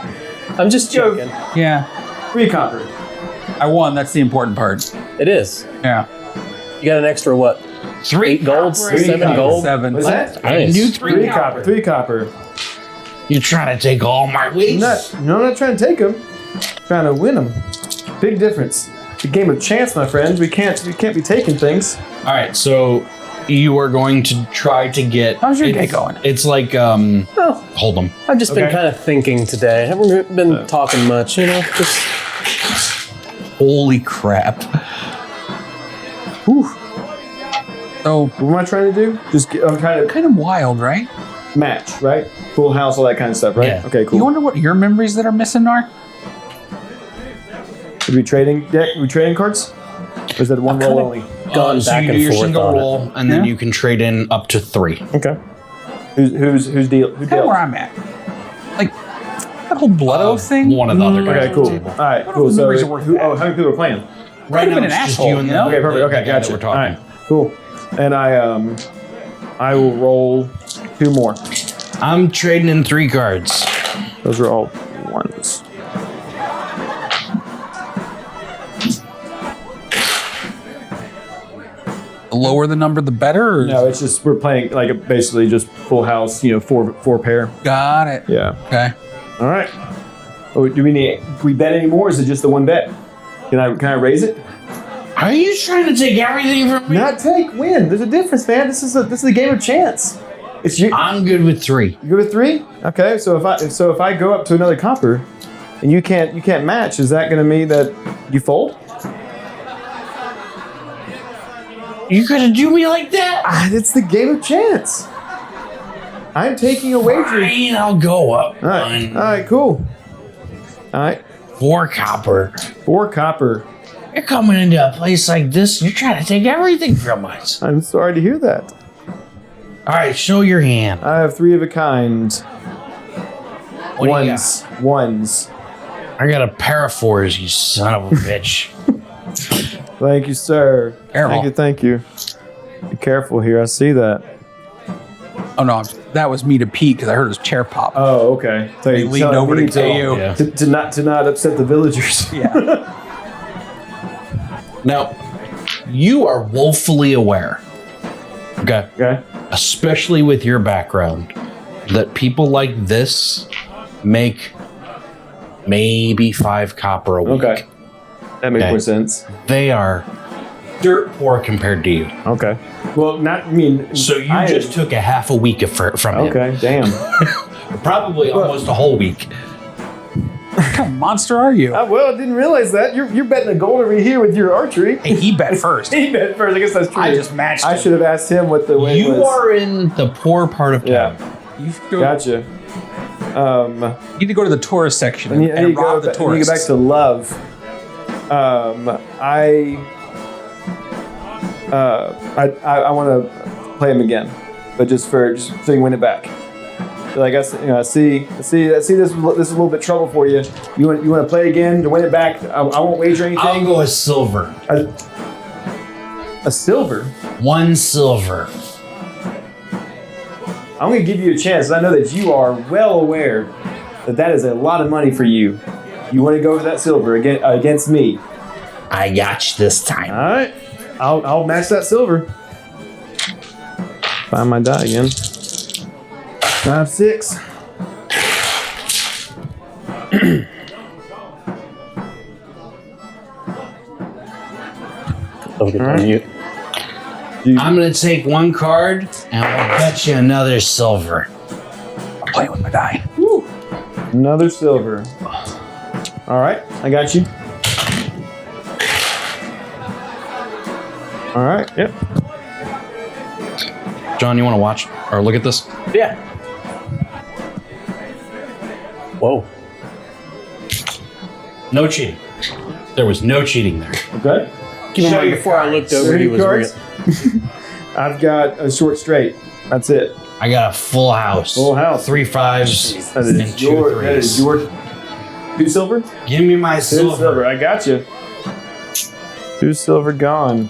I'm just joking. Yeah. 3 copper. I won. That's the important part. It is. Yeah. You got an extra what? 3 8 golds? copper. 7 copper. gold? 7. What's that? I can do 3 3 copper. copper. 3 copper. You're trying to take all my wages. I'm not trying to take them. Trying to win them. Big difference. It's a game of chance, my friends. We can't be taking things. All right, so you are going to try to get. How's your day going? It's like Oh, hold them. I've just been Okay. kind of thinking today. I haven't been talking much, just... Holy crap! So What am I trying to do? I'm trying to kind of wild, right? match, right? Full house, all that kind of stuff, right? Yeah. Okay, You cool. wonder what your memories that are missing are? Are we trading deck? Are we trading cards? Or is that one roll only? Gone So back you do and your forth single on it. roll, and then Yeah. you can trade in up to 3. Okay. Who's deal? Who Kind of dealt? where I'm at. Like that whole blood oath thing. One of the other guys. Okay, at cool. the table. All right, What cool. are the So, memories are worth that? how many people are playing? Right Could've now, been it's an just asshole, you and you know? the, Okay, perfect. the Okay, guy that gotcha. we're All talking. right, cool. And I will roll 2 more. I'm trading in 3 cards. Those are all ones. lower the number, the better? Or? No, it's just we're playing like basically just full house. Four pair. Got it. Yeah. Okay. All right. Oh, do we bet any more? Or is it just the one bet? Can I raise it? Are you trying to take everything from me? Not take, win. There's a difference, man. This is a game of chance. It's you. I'm good with 3. You go with 3? Okay. So if I go up to another copper, and you can't match, is that going to mean that you fold? You're gonna do me like that? It's the game of chance. I'm taking a wager. Fine, I'll go up. All right. Cool. All right. 4 copper. 4 copper. You're coming into a place like this, and you're trying to take everything from us. I'm sorry to hear that. All right, show your hand. I have 3 of a kind. What do you Ones. I got a pair of 4s, you son of a bitch. Thank you, sir. Careful. Thank you. Be careful here. I see that. Oh no, that was me to Pete because I heard his chair pop. Oh, okay. So He you leaned over to KO. Yeah. to not upset the villagers. Yeah. Now, you are woefully aware, okay, Okay. especially with your background, that people like this make maybe 5 copper a week. Okay. That makes Okay. more sense. They are dirt poor compared to you. Okay. Well, So you just took a half a week from him. Okay. Damn. Probably almost a whole week. What kind of monster are you? Well, I didn't realize that. You're betting a gold over here with your archery. Hey, he bet first. He bet first. I guess that's true. I just matched I him. should have asked him what the weight was. You are in the poor part of town. Yeah. You go, Gotcha. You need to go to the tourist section I need and to rob the I need to tourists. go back to love. I want to play him again, but just so you can win it back. So I guess I see this is a little bit trouble for you. You want to play again to win it back? I won't wager anything. I'll go with silver. A silver. 1 silver. I'm going to give you a chance. I know that you are well aware that is a lot of money for you. You want to go for that silver against me? I got you this time. All right. I'll match that silver. Find my die again. 5, 6. I'm going to take 1 card and I'll bet you another silver. I'm playing with my die. Another silver. All right, I got you. All right, yep. John, you want to watch or look at this? Yeah. Whoa. No cheating. There was no cheating there. Okay. Keep in mind, before I looked over, he was real. I've got a short straight. That's it. I got a full house. Full house. 3 5s That and is 2 your. 3s. That is your. 2 silver. Give me my 2 silver. silver. I got you. 2 silver gone.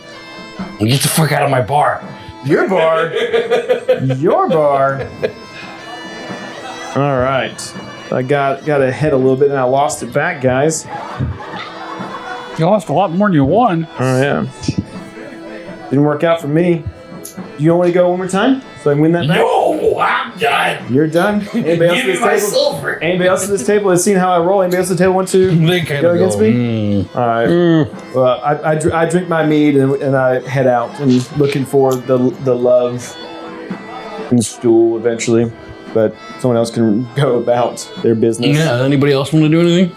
Get the fuck out of my bar. Your bar. Your bar. All right. I got ahead a little bit and I lost it back, guys. You lost a lot more than you won. Oh yeah. Didn't work out for me. You don't want to go one more time so I can win that back? No, I'm done. You're done. Anybody else at Give me this my table? silver. Anybody else at this table has seen how I roll? Anybody else at the table want to They kind go of against me? All right. Well, I drink my mead and I head out and looking for the love and stool eventually, but someone else can go about their business. Yeah. Anybody else want to do anything?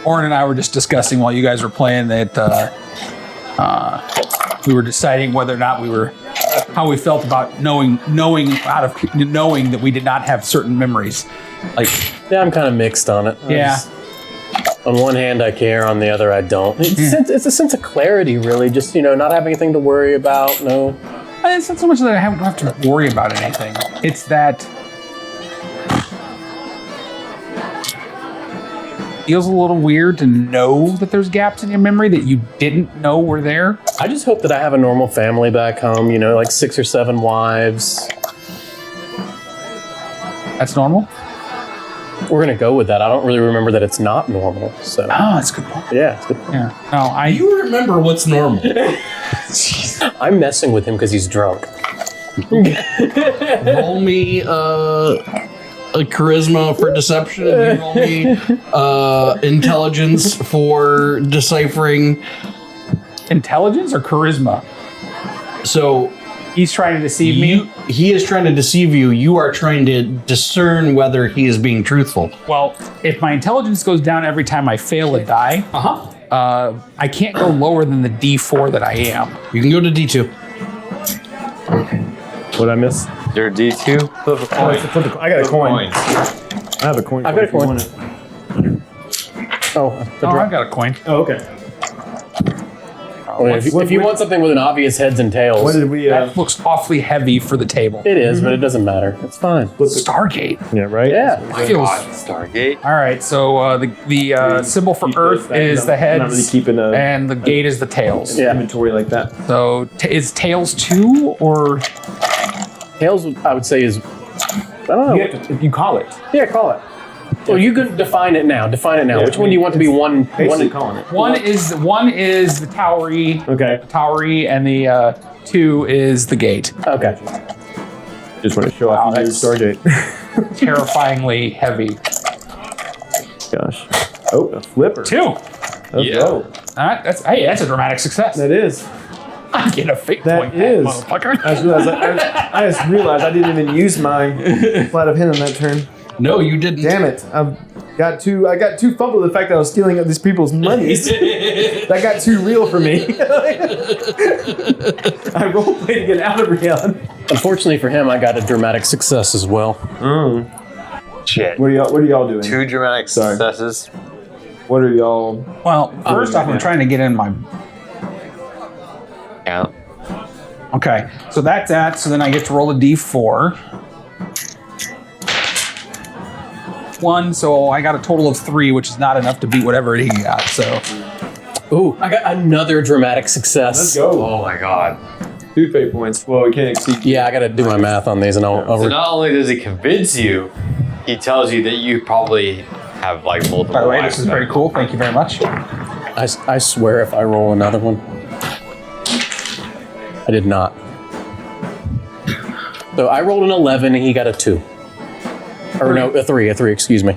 Oren and I were just discussing while you guys were playing that we were deciding whether or not how we felt about knowing that we did not have certain memories. Like, Yeah, I'm kind of mixed on it. yeah, On one hand, I care. On the other, I don't. It's a sense of clarity, really. Just, not having anything to worry about. No. it's not so much that I don't have to worry about anything. It's that feels a little weird to know that there's gaps in your memory that you didn't know were there. I just hope that I have a normal family back home, like 6 or 7 wives. That's normal. We're going to go with that. I don't really remember that it's not normal. So, Oh, that's a good point. yeah, it's good. Yeah. No, You remember what's normal. I'm messing with him because he's drunk. Roll me a charisma for deception. And you roll me intelligence for deciphering. Intelligence or charisma? So He's trying to deceive me. he is trying to deceive you. You are trying to discern whether he is being truthful. Well, if my intelligence goes down every time I fail a die, I can't go lower than the D4 that I am. You can go to D2. What I miss? Your D2? Flip a coin. I got a coin. Coin. I have a coin. I've got a if you coin. want it. Oh, I've got a coin. Oh, okay. if you want something with an obvious heads and tails, What did we? That looks awfully heavy for the table. it is, but it doesn't matter. It's fine. Stargate. Yeah, right. Yeah. Feels- Stargate. All right, so the symbol for Keep Earth those is back. the I'm heads, not really keeping a and the gate is the tails. Yeah. inventory like that. So is tails 2 or Tails, I would say, is. I don't know. If you call it. Yeah, call it. Well, you can define it now. Define it now. Yeah, Which one do you want to be one? Basically calling it. one is the towery, Okay. and the 2 is the gate. Okay. Just want to show Wow, off your that's- Stargate. Terrifyingly heavy. Gosh. Oh, a flipper. 2. Let's Yeah. go. That's a dramatic success. That is. I get a fake That point, is. motherfucker. I just realized I didn't even use my sleight of hand on that turn. No, you didn't. Damn it! I got too fumbled with the fact that I was stealing these people's monies. That got too real for me. I roleplayed to get out of reality. Unfortunately for him, I got a dramatic success as well. Shit. What are y'all doing? 2 dramatic Sorry. successes. What are y'all? Well, first off, I'm trying to get in my. Yeah. Okay, so that's that. So then I get to roll a D4. 1, so I got a total of 3, which is not enough to beat whatever he got. So Ooh, I got another dramatic success. Let's go. Oh my god. 2 fate points. Well, we can't exceed. Yeah, I got to do my math on these, and I'll So not only does he convince you, he tells you that you probably have like multiple by the way, lives this is very cool. Thank you very much. I swear if I roll another one. I did not. So I rolled an 11 and he got a 2. Or no, a 3, excuse me.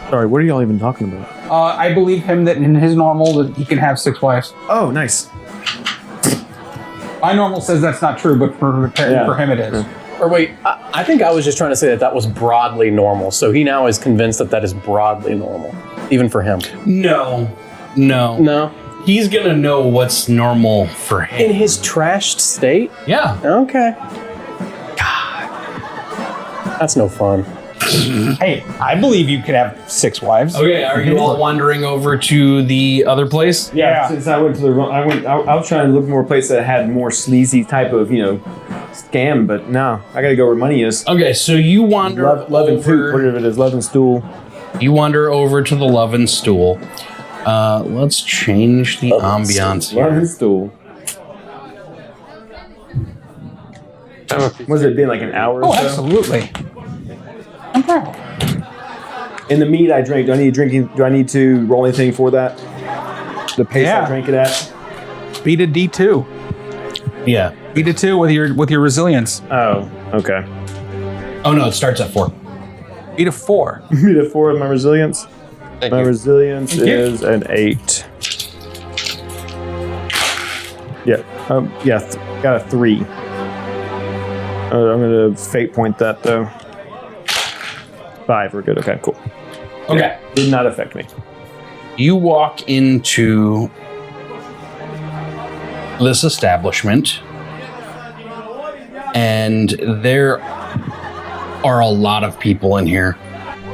Sorry, what are y'all even talking about? I believe him that in his normal that he can have 6 wives. Oh, nice. My normal says that's not true, but for him it is. Or wait, I think I was just trying to say that was broadly normal. So he now is convinced that is broadly normal, even for him. No. No. He's gonna know what's normal for him. In his trashed state? Yeah. Okay. God. That's no fun. Hey, I believe you could have 6 wives. Okay, are you all wandering over to the other place? Yeah. Since I went to the wrong, I was trying to look more places that had more sleazy type of scam, but no, I got to go where money is. Okay, so you wander Love and poop, over. whatever it is, love and stool. You wander over to the Love and Stool. Let's change the ambiance Love here. and stool. Was it been like an hour Oh, or so? absolutely. I'm proud. In the meat I drank, do I need to roll anything for that? The pace Yeah. I drank it at? Beat a D2. Yeah. Beat a 2 with your resilience. Oh, okay. Oh no, it starts at 4. Beat a 4. Beat a 4 of my resilience. Thank My you. resilience Thank you. is an 8. Yeah, got a 3. I'm gonna fate point that though. 5, we're good. Okay, cool. Okay. Did not affect me. You walk into this establishment, and there are a lot of people in here,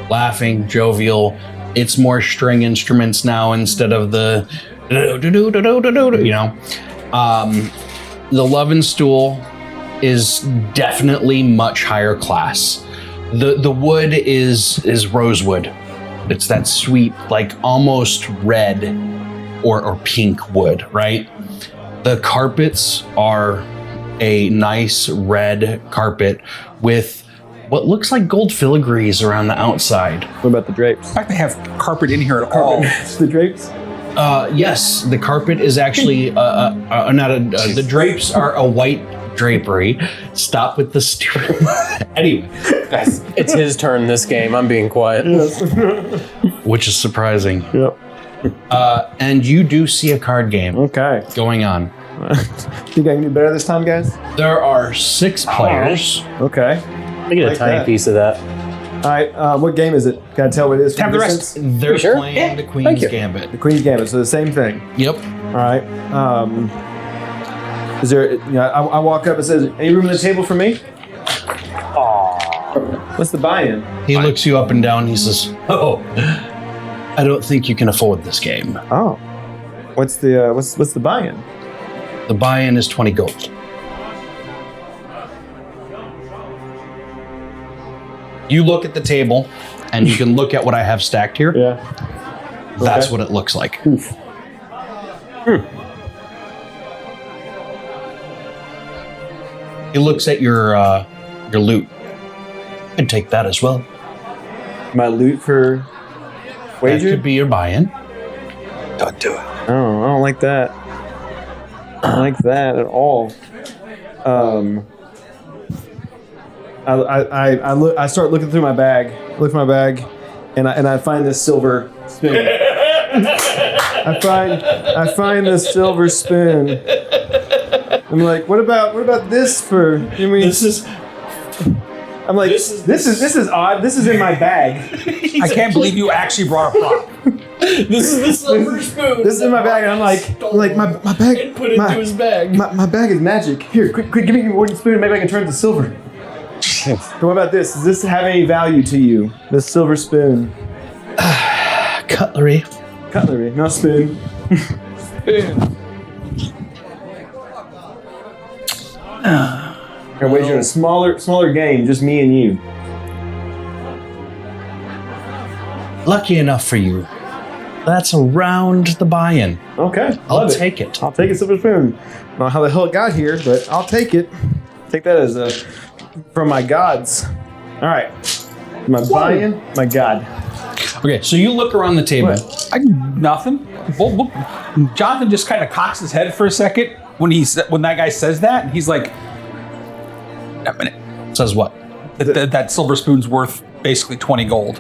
laughing, jovial. It's more string instruments now instead of the the Love and Stool is definitely much higher class. The wood is rosewood. It's that sweet, like almost red or pink wood, right? The carpets are a nice red carpet with what looks like gold filigrees around the outside. What about the drapes? In fact, they have carpet in here at all. The drapes? Yes, the carpet is actually the drapes are a white drapery. Stop with the stupid. Anyway, It's his turn this game. I'm being quiet. which is surprising. Yep. And you do see a card game Okay. going on. Think I can do better this time, guys? There are 6 players. Okay. I get a Like tiny that. piece of that. All right. What game is it? Can I tell what it is? From Tap the rest. distance? They're sure? playing Yeah, the thank Queen's you. Gambit. The Queen's Gambit. So the same thing. Yep. All right. Is there? I walk up and says, "Any room on the table for me?" What's the buy-in? He looks you up and down. He says, "Oh, I don't think you can afford this game. Oh. What's the what's the buy-in? The buy-in is 20 gold." You look at the table, and you can look at what I have stacked here. Yeah. That's Okay. what it looks like. He looks at your loot. I'd take that as well. My loot for That wager? could be your buy-in. Don't do it. Oh, I don't like that. I don't like that at all. I start looking through my bag. Look for my bag, and I find this silver spoon. I find this silver spoon. I'm like, what about this for? I mean, This is I'm like, this is odd. This is in my bag. I can't believe you actually brought a prop. this is the silver spoon. This is in my bag, and I'm like my bag. And put it into his bag. My bag is magic. Here, quick, give me your wooden spoon. Maybe I can turn it to silver. So what about this? Does this have any value to you? This silver spoon. Cutlery. Cutlery, not spoon. Gonna wager in a smaller game, just me and you. Lucky enough for you. That's around the buy-in. Okay, I'll love it. take it. I'll take a silver spoon. I don't know how the hell it got here, but I'll take it. Take that as from my gods. All right, my buy-in, my god. Okay, so you look around the table. Nothing. Well, Jonathan just kind of cocks his head for a second when that guy says that. And he's like, "A minute. Says what? That silver spoon's worth basically 20 gold."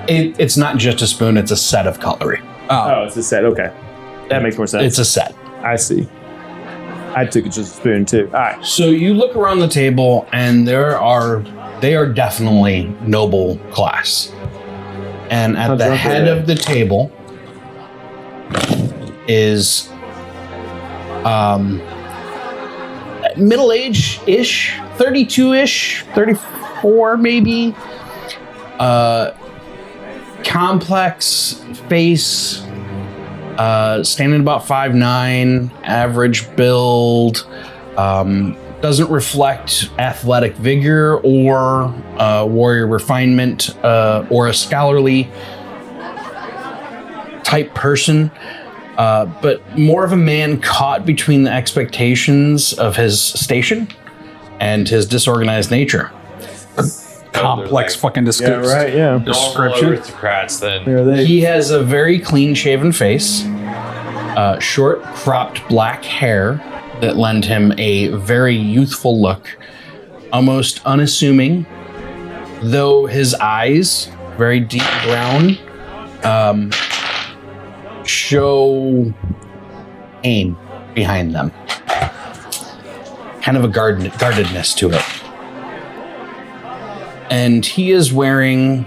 It's not just a spoon, it's a set of cutlery. Oh, it's a set. Okay, that makes more sense. It's a set. I see. I took it just a spoon too. All right. So you look around the table, and they are definitely noble class. And at How the drunk are head they? of the table is middle-age-ish, 32-ish, 34 maybe. Complex face, standing about 5'9", average build, doesn't reflect athletic vigor or warrior refinement or a scholarly type person, but more of a man caught between the expectations of his station and his disorganized nature. Complex fucking Yeah. description. Yeah. Normal aristocrats then. There they. He has a very clean-shaven face, short, cropped black hair that lend him a very youthful look, almost unassuming, though his eyes, very deep brown, show pain behind them. Kind of a guardedness to it. And he is wearing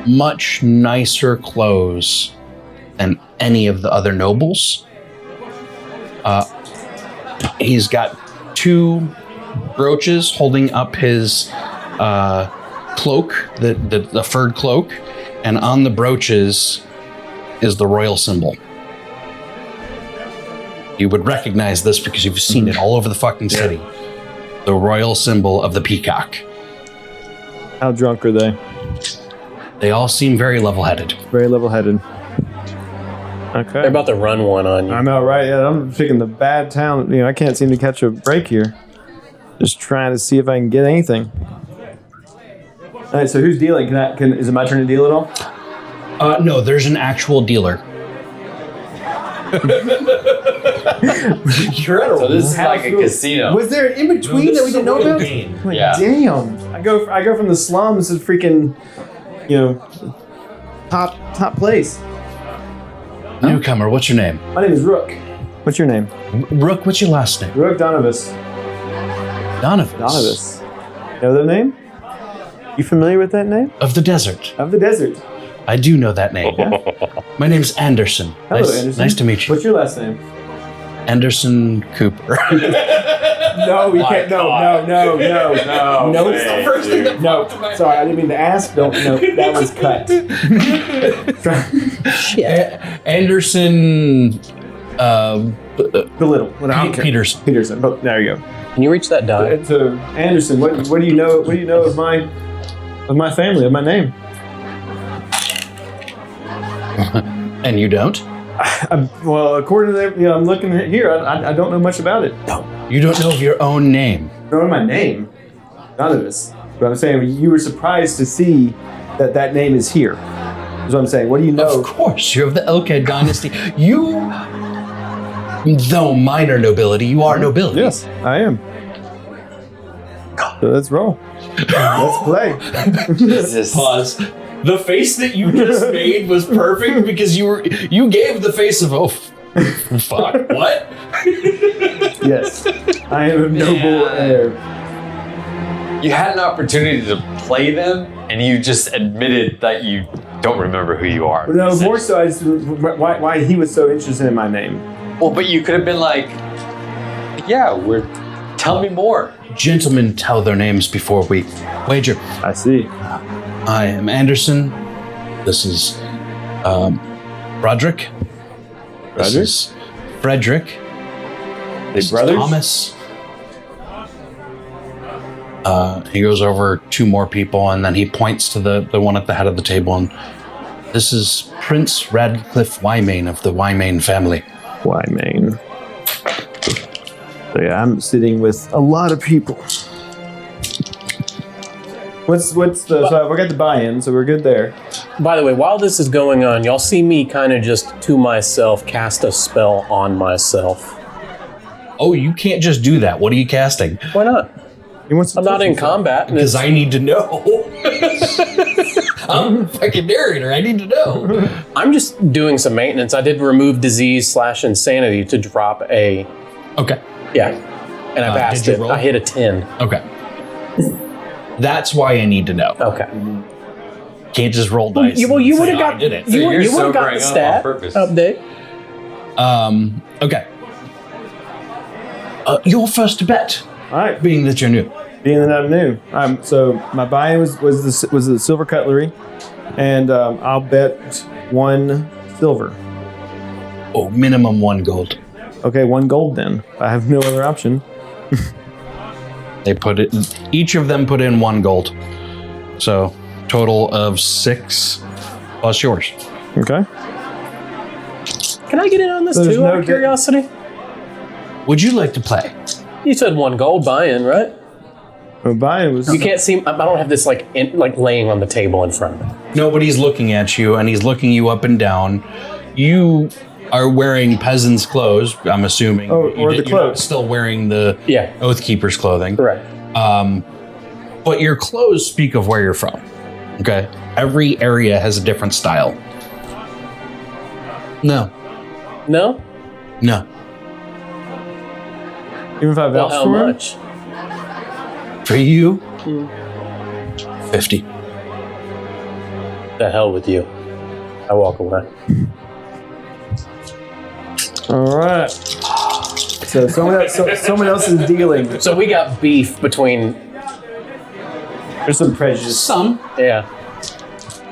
much nicer clothes than any of the other nobles. He's got 2 brooches holding up his cloak, the furred cloak, and on the brooches is the royal symbol. You would recognize this because you've seen it all over the fucking city. The royal symbol of the peacock. How drunk are they? They all seem very level-headed. Very level-headed. Okay. They're about to run one on you. I know, right? Yeah, I'm picking the bad town. I can't seem to catch a break here. Just trying to see if I can get anything. All right, so who's dealing? Is it my turn to deal at all? No, there's an actual dealer. You're at a So this is like a casino. Was there an in between that we didn't know about? Like, Yeah. damn. I go from the slums to freaking, top place. Newcomer, what's your name? My name is Rook. What's your name? Rook, what's your last name? Rook Donovus. Donovus. Know that name? You familiar with that name? Of the desert. Of the desert. I do know that name. My name's Anderson. Hello, nice, Anderson. Nice to meet you. What's your last name? Anderson Cooper. No, we can't. No. No, It's the first thing that no. Sorry, I didn't mean to ask. No, that was cut. Anderson The little. Peterson. Peterson. Oh, there you go. Can you reach that die? So, Anderson, what do you know? What do you know of my family, of my name? And you don't? Well, according to that, I'm looking at here. I don't know much about it. You don't know of your own name. I don't know my name. None of this. But I'm saying you were surprised to see that name is here. That's what I'm saying. What do you know? Of course, you're of the Elkhead dynasty. You, though minor nobility, you are nobility. Yes, I am. So let's roll. Let's play. Pause. The face that you just made was perfect because you gave the face of fuck, what? Yes, I am a noble heir. You had an opportunity to play them, and you just admitted that you don't remember who you are. No, more so as why he was so interested in my name. Well, but you could have been like, yeah, tell me more. Gentlemen tell their names before we wager. I see. I am Anderson. This is Broderick. This is Frederick. They brothers? Thomas. He goes over two more people, and then he points to the one at the head of the table. And this is Prince Radcliffe Wymain of the Wymain family. Wymain. So yeah, I'm sitting with a lot of people. What's the? So we got the buy-in, so we're good there. By the way, while this is going on, y'all see me kind of just to myself cast a spell on myself. Oh, you can't just do that. What are you casting? Why not? He wants to I'm not touch in himself. combat. Because I need to know. I'm a fucking narrator. I need to know. I'm just doing some maintenance. I did remove disease / insanity to drop a. Okay. Yeah. And I passed did you it. roll? I hit a 10. Okay. That's why I need to know. Okay. Can't just roll dice. You and would say, have got. I did it. You you're would have got the sobering up on stat purpose. update. Okay. Your first bet, All right, being that you're new. being that I'm new. So my buy-in was the silver cutlery, and I'll bet 1 silver. Oh, minimum 1 gold. Okay, 1 gold then. I have no other option. They put it. Each of them put in 1 gold. So total of 6 plus yours. Okay. Can I get in on this There's too, no out of curiosity? Would you like to play? You said 1 gold buy-in, right? My buy-in was. You can't see. I don't have this like laying on the table in front of me. Nobody's looking at you, and he's looking you up and down. You are wearing peasant's clothes, I'm assuming. Oh, or the you're cloak. not still wearing the Yeah. Oathkeeper's clothing. Correct. But your clothes speak of where you're from. Okay? Every area has a different style. No. No. No. Even if I Well, vouch how for him? much? For you, 50. The hell with you. I walk away. All right. So someone else is dealing. So we got beef between. There's some prejudice. Some. Yeah.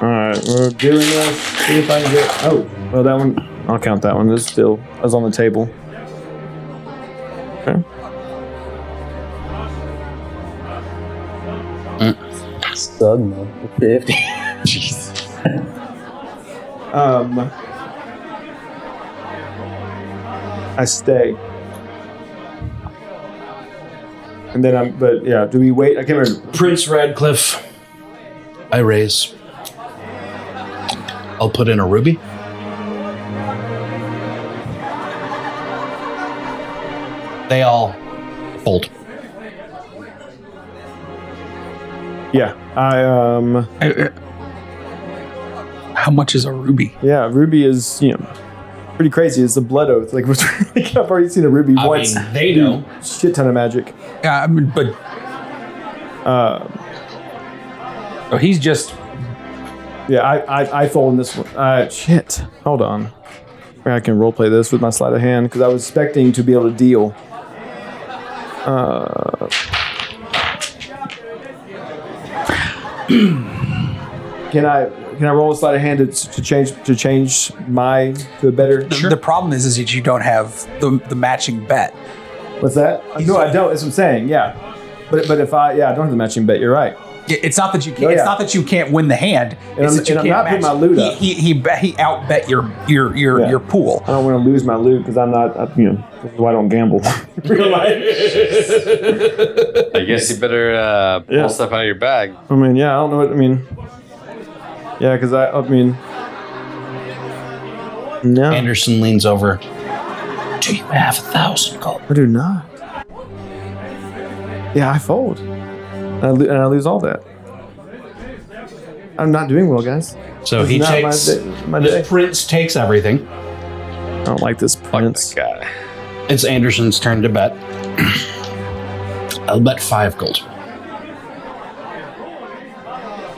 All right, we're doing this. See if I can get. Oh, well, that one. I'll count that one. This still is on the table. Okay. Suddenly, 50. I stay. And then but yeah, do we wait? I can't remember. Prince Radcliffe, I raise. I'll put in a ruby. They all fold. Yeah, How much is a ruby? yeah. Ruby is pretty crazy. It's a blood oath. Like I've already seen a ruby once. I mean, they know. Shit ton of magic. Yeah, I mean, but oh, he's just. Yeah, I fold in this one. Shit. Hold on. I can roleplay this with my sleight of hand because I was expecting to be able to deal. Can I roll a sleight of hand to change my to a better? The problem is that you don't have the matching bet. What's that? No, I don't. That's what I'm saying. Yeah, but if I don't have the matching bet. You're right. It's not that you can't. Oh, yeah. It's not that you can't win the hand. It's that you I'm can't not match. putting my loot up. He outbet your pool. I don't want to lose my loot because I'm not. This is why I don't gamble. Real life. I guess you better pull stuff out of your bag. I mean, yeah, I don't know what I mean. Yeah, because I mean, no, Anderson leans over. Do you have 1,000 gold? I do not. Yeah, I fold, and I lose all that. I'm not doing well, guys. So This he is not takes. my day. This prince takes everything. I don't like this prince. God. It's Anderson's turn to bet. I'll bet 5 gold.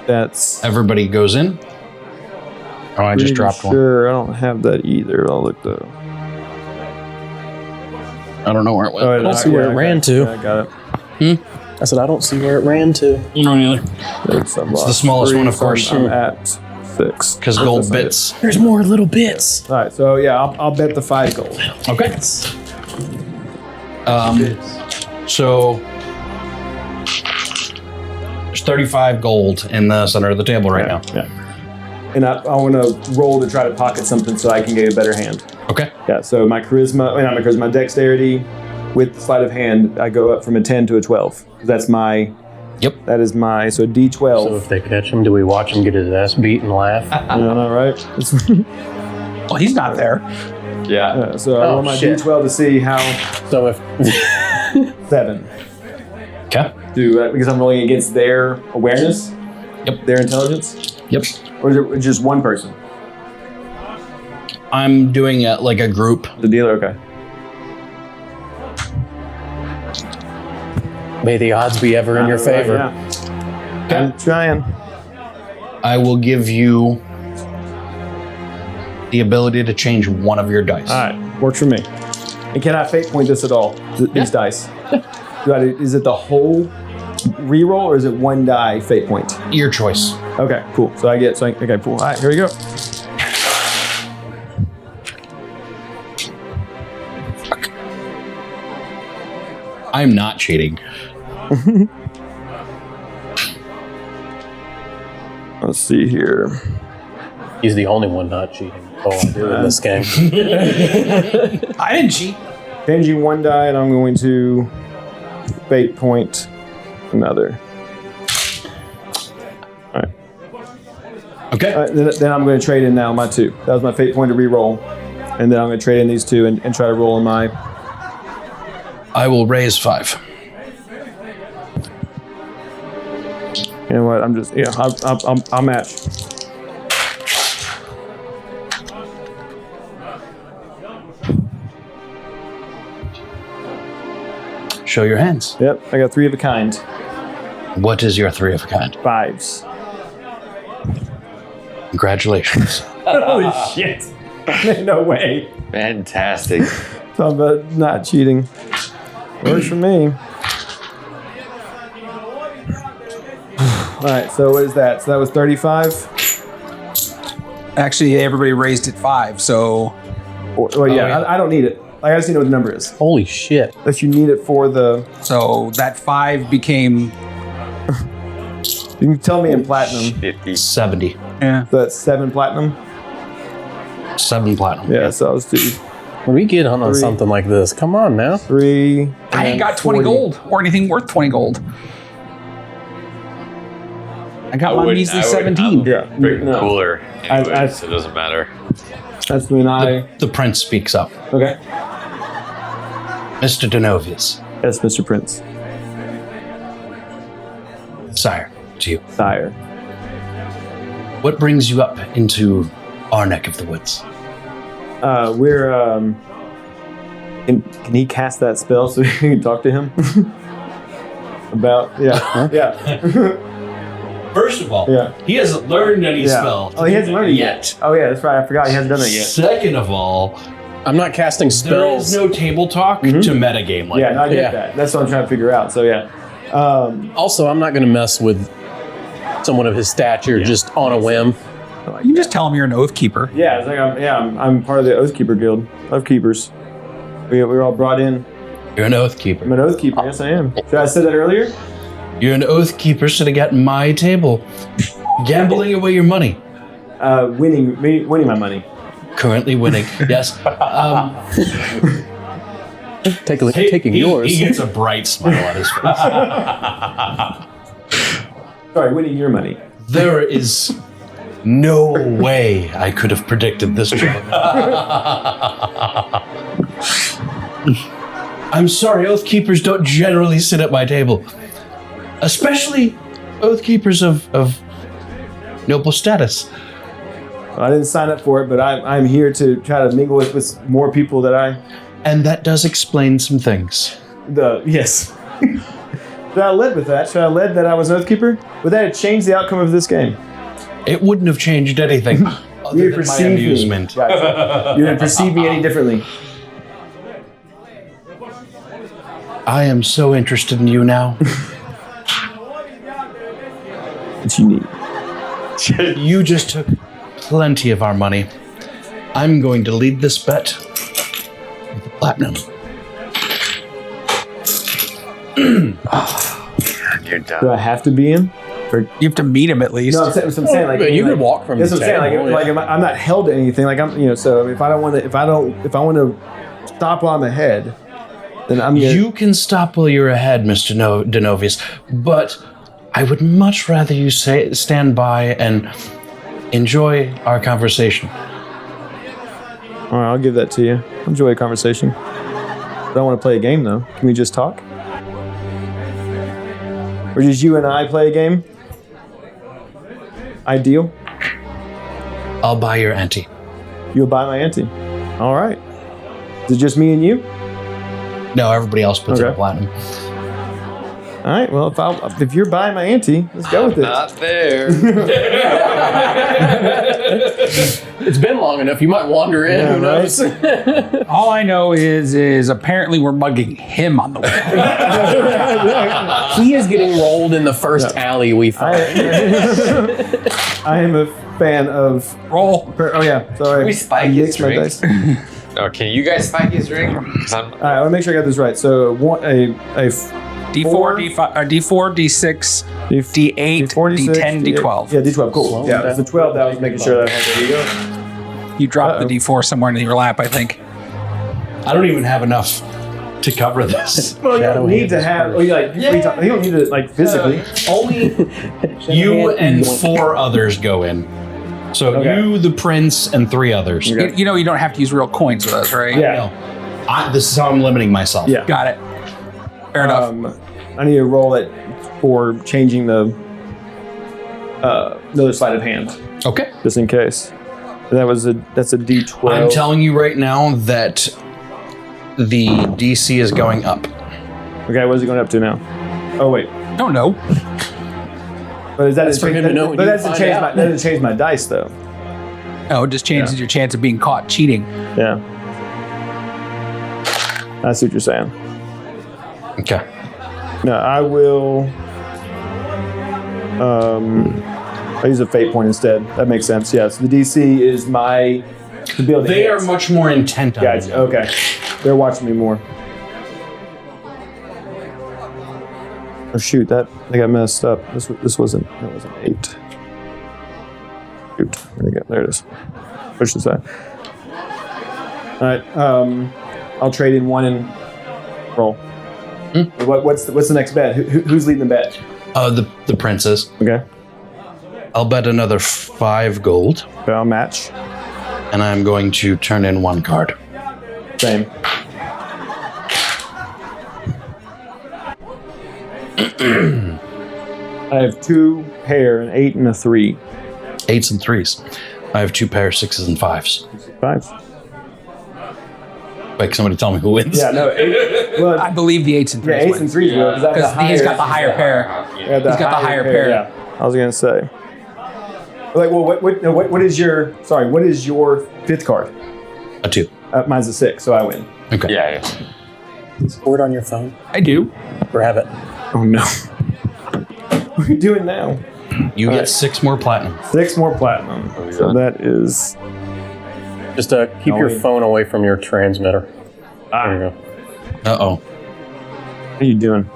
That's Everybody goes in. Oh, I just pretty dropped one. sure I don't have that either. I'll look though. I don't know where it went. I don't see where it ran to. Yeah, I got I said, I don't see where it ran to. You don't either. it. It's the smallest one, of course. I'm at 6 Because gold bits. There's more little bits. All right, so yeah, I'll bet the 5 gold. Okay. So there's 35 gold in the center of the table right now. Yeah. And I want to roll to try to pocket something so I can get a better hand. Okay. Yeah, so my my dexterity with the sleight of hand, I go up from a 10 to a 12. That's my. Yep. That is my D12. So if they catch him, do we watch him get his ass beat and laugh? All right. Well, he's not there. Yeah. So I roll my shit. D12 to see how So if 7 Okay. do because I'm rolling against their awareness. Yep. Their intelligence, Yep. or is it just one person? I'm doing it like a group. The dealer. Okay. may the odds be ever in your favor. Yeah. I'm trying. I will give you the ability to change one of your dice. All right, works for me. And can I fate point this at all? These dice. Is it the whole reroll or is it one die fate point? Your choice. Okay, cool. So okay, cool. All right, here we go. I'm not cheating. Let's see here. He's the only one not cheating. Oh, I do in this game. I didn't cheat. Changing one die, and I'm going to fate point another. All right. Okay. Then I'm going to trade in now my 2. That was my fate point to reroll. And then I'm going to trade in these 2 and try to roll in my... I will raise 5. You know what? I'm just... Yeah, I'll match. Show your hands. Yep, I got 3 of a kind. What is your 3 of a kind? 5s. Congratulations. Holy shit. No way. Fantastic. Talking about not cheating. Works for me. All right, so what is that? So that was 35? Actually, everybody raised it 5, so Yeah. I don't need it. I just need to know what the number is. Holy shit. Unless you need it for the... that 5 became You can tell me in platinum. 50. 70. yeah. So that's 7 platinum? 7 platinum. Yeah, so I was 2. When we get on 3. something like this, come on now. 3. I ain't got 20 gold or anything worth 20 gold. I got my measly 17. Yeah. Big No. cooler. Anyway, I- so it doesn't matter. That's when I... The prince speaks up. Okay. Mr. Denovius, Yes, Mr. Prince. sire, to you. Sire. What brings you up into our neck of the woods? We're can he cast that spell so we can talk to him? Yeah. First of all, Yeah. he hasn't learned any Yeah. spell. Oh, he hasn't learned it yet. Oh yeah, that's right. I forgot he hasn't done that yet. Second of all, I'm not casting there spells. is no table talk to metagame like Yeah, no, I get Yeah. that. That's what I'm trying to figure out. So yeah. Also, I'm not going to mess with someone of his stature just on a whim. You can just tell him you're an oath keeper. Yeah, it's like I'm part of the Oathkeeper Guild of Keepers. We were all brought in. You're an oath keeper. I'm an Oathkeeper. Yes, I am. Should I have said that earlier? You're an oath keeper sitting at my table, gambling away your money. Winning my money. Currently winning. Yes. Taking yours. He gets a bright smile on his face. Sorry, winning your money. There is no way I could have predicted this joke. I'm sorry, oath keepers don't generally sit at my table. Especially oath keepers of noble status. I didn't sign up for it, but I'm here to try to mingle with more people that I. And that does explain some things. Yes. Should I led with that? Should I led that I was an Oathkeeper? Would that have changed the outcome of this game? It wouldn't have changed anything other than my amusement. Me. Gotcha. You didn't perceive me any differently. I am so interested in you now. What you need? You just took plenty of our money. I'm going to lead this bet with the platinum. You're done. Do I have to be in? You have to meet him at least. No, I'm saying like But you like, could walk from That's the what I'm saying. table, Like, yeah. I'm not held to anything. Like So if I want to stop while I'm ahead, then I'm gonna. You can stop while you're ahead, Mr. Denovius, but I would much rather you stand by and enjoy our conversation. All right, I'll give that to you. Enjoy a conversation. I don't want to play a game though. Can we just talk? Or just you and I play a game? Ideal. I'll buy your ante. You'll buy my ante. All right. Is it just me and you? No, everybody else puts in Okay. a platinum. All right. Well, if you're buying my ante, let's go with it. Not there. It's been long enough. You might wander in. Yeah, Who knows? All I know is apparently we're mugging him on the way. He is getting rolled in the first alley we find. I am a fan of. Roll. Oh yeah. Sorry. We spike I his mixed my drink. dice. Oh, can you guys spike his ring? 'Cause I'm- All right. I want to make sure I got this right. So D4, D5, D4, D6, D8, D10, D12. Yeah, D12. Cool. Slow Yeah, down. it's the 12 that I was making sure that I had. There you go. You dropped the D4 somewhere in your lap, I think. I don't even have enough to cover this. Well, you don't Shadow need hand to is have. great. You don't need to like physically. Only you and 4 others go in. So Okay. you, the prince, and 3 others. Okay. You know you don't have to use real coins with us, right? Yeah. No. This is how I'm limiting myself. Yeah. Got it. Fair enough. I need to roll it for changing the other sleight of hand, Okay. just in case. That's a D12. I'm telling you right now that the DC is going up. Okay, what is it going up to now? Oh wait, Don't know. but is that That's for him to know when But you that doesn't find change out. my that doesn't change my dice though. No, it just changes your chance of being caught cheating. Yeah, I see what you're saying. Okay. No, I will. I use a fate point instead. That makes sense. Yes, the DC is my to be able to They hit. are much more intent on Gotcha. you. Okay, they're watching me more. Oh shoot! That I got messed up. This wasn't 8. Shoot! Where'd it go? There it is. Push this out. All right. I'll trade in 1 and roll. What's the next bet? Who's leading the bet? The princess. Okay. I'll bet another 5 gold, Okay, I'll match. and I'm going to turn in 1 card. Same. I have 2 pair, an 8 and a 3. 8s and 3s. I have 2 pairs, 6s and 5s. 5. Wait, somebody tell me who wins. Yeah, no. 8, well, I believe the 8s and 3s. yeah, 8s and 3s will Because he's got the higher pair. Yeah, He's got the higher pair. Yeah, I was gonna say. Like, well, what is your 5th card? A 2. Mine's a 6, so I win. Okay. Yeah. Score it on your phone. I do. Grab it. Oh no. What are you doing now? You get 6 more platinum. 6 more platinum. So that is. Just keep your phone away from your transmitter. There you go. Uh-oh. What are you doing?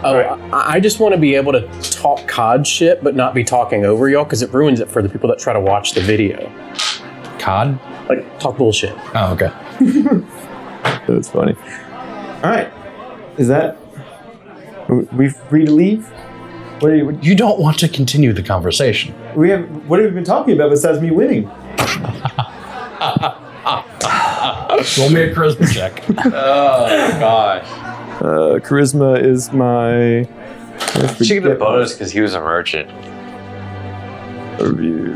Oh, I just want to be able to talk COD shit, but not be talking over y'all, because it ruins it for the people that try to watch the video. COD? Like, talk bullshit. Oh, okay. That's funny. All right. Is that? We free to leave? What are you? You don't want to continue the conversation. What have we been talking about besides me winning? Roll me a charisma check. Oh gosh. Charisma is my. She get the bonus because he was a merchant. Review.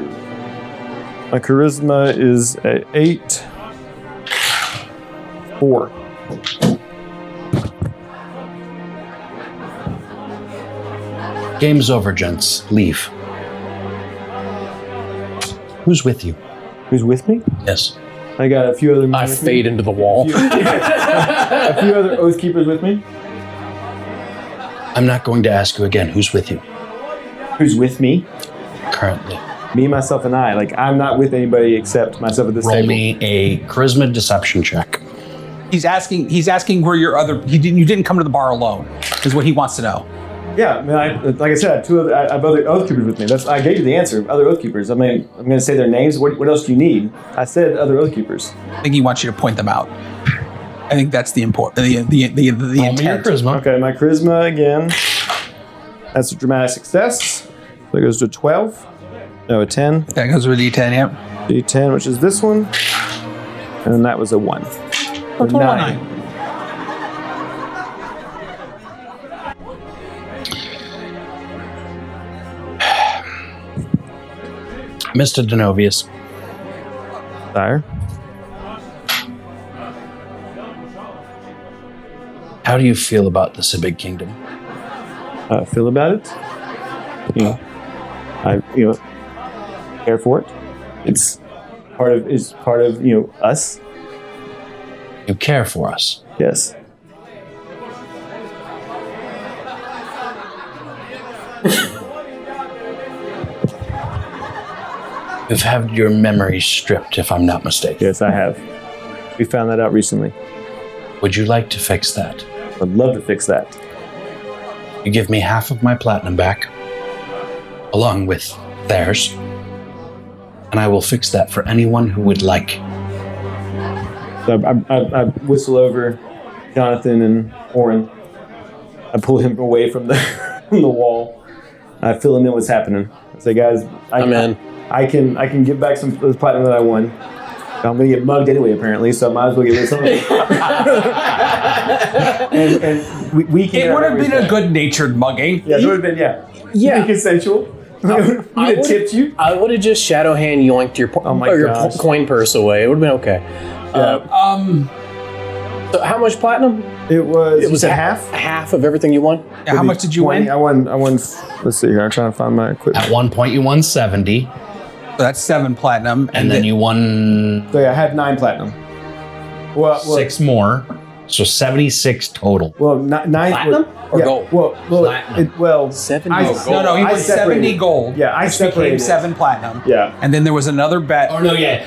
My charisma is a 8. 4. Game's over, gents. Leave. Who's with you? Who's with me? Yes. I got a few other. I fade into the wall. A few other Oath Keepers with me. I'm not going to ask you again. Who's with you Who's with me? currently? Me, myself, and I. Like, I'm not with anybody except myself at this Roll table. me a charisma deception check. He's asking where your other. You didn't come to the bar alone. Is what he wants to know. Yeah, I mean, like I said, I have other Oath Keepers with me. I gave you the answer. Other Oath Keepers. I mean, I'm going to say their names. What else do you need? I said other Oath Keepers. I think he wants you to point them out. I think that's the important. The Roll me your intent. charisma. Okay, my charisma again. That's a dramatic success. So it goes to 12. No, a 10. That goes with D10. Yep. D10, which is this one. And that was a 1. A 9. Mr. Denovius, Sire. how do you feel about the Sibig Kingdom? How I feel about it? I care for it. It's part of us. You care for us. Yes. You've had your memory stripped, if I'm not mistaken. Yes, I have. We found that out recently. Would you like to fix that? I'd love to fix that. You give me half of my platinum back, along with theirs, and I will fix that for anyone who would like. So I whistle over Jonathan and Oren. I pull him away from the from the wall. I fill him in what's happening. I say, guys, I'm in. I can give back some of the platinum that I won. I'm gonna get mugged anyway, apparently, so I might as well get rid of some of it. and we can. It would have been a good-natured mugging. Yeah, it would have been Yeah. consensual. We'd have tipped you. I would have just shadow hand yoinked your your gosh. coin purse away. It would have been okay. So how much platinum? It was half. Half of everything you won. Yeah, how much did you 20. win? I won. Let's see here. I'm trying to find my equipment. At one point, you won 70, So that's 7 platinum, and then you won So yeah, I had 9 platinum. Well, 6 more, so 76 total. Well, 9 Platinum or gold? Well, Platinum. 70. I- No, he I was separated. 70 gold. Yeah, I which became separated. 7 platinum. Yeah. And then there was another bet. Oh, no, yeah.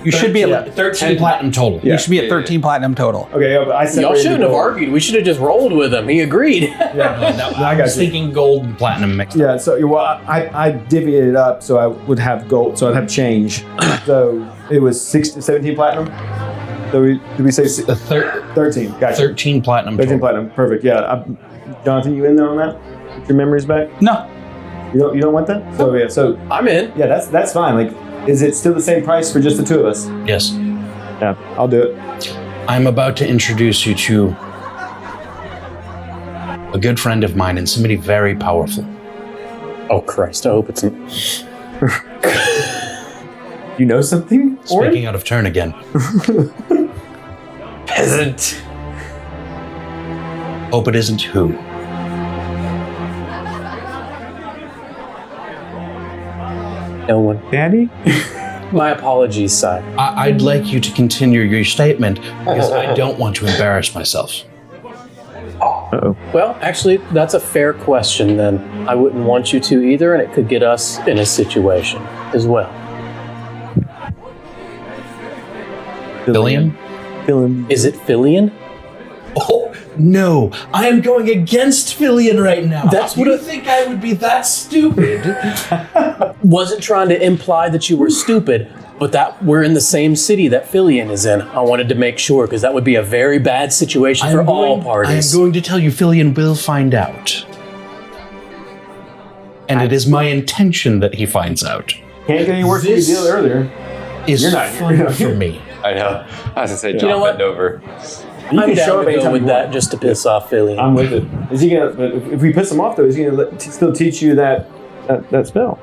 You should be at 13 platinum total. Yeah. you should be at 13 platinum total. Okay, yeah, but I separated. Y'all shouldn't the have gold. argued. We should have just rolled with him. He agreed. Yeah, I got was you. thinking gold and platinum mixed up. Yeah, so well, I divvied it up so I would have gold, so I'd have change. So it was 17 platinum. So did we say 13? Gotcha. 13 platinum 13 total. platinum. Perfect. Yeah, Jonathan, you in there on that? Get your memories back. No. You don't want that? So yeah, so I'm in. yeah, that's fine. Like, is it still the same price for just the two of us? Yes. Yeah, I'll do it. I'm about to introduce you to a good friend of mine and somebody very powerful. Oh, Christ. I hope it's... You know something? Speaking out of turn again. Peasant. Hope it isn't who. No one. Daddy? My apologies, sire. I'd like you to continue your statement because I don't want to embarrass myself. Uh-oh. Well, actually, that's a fair question then. I wouldn't want you to either, and it could get us in a situation as well. Billion? Is it Fillion? Oh, no. I am going against Fillion right now. That's what you think I would be that stupid? Wasn't trying to imply that you were stupid, but that we're in the same city that Fillion is in. I wanted to make sure, because that would be a very bad situation for all parties. I am going to tell you Fillion will find out. And it is my intention that he finds out. Can't get any worse than we did earlier. Is You're not- fun for me. I know. I was gonna say, You John, know what? bend over. You I'm can show down up to anytime go with you that want. just to piss off Fillion. I'm with it. Is he gonna? But if we piss him off, though, is he gonna still teach you that spell?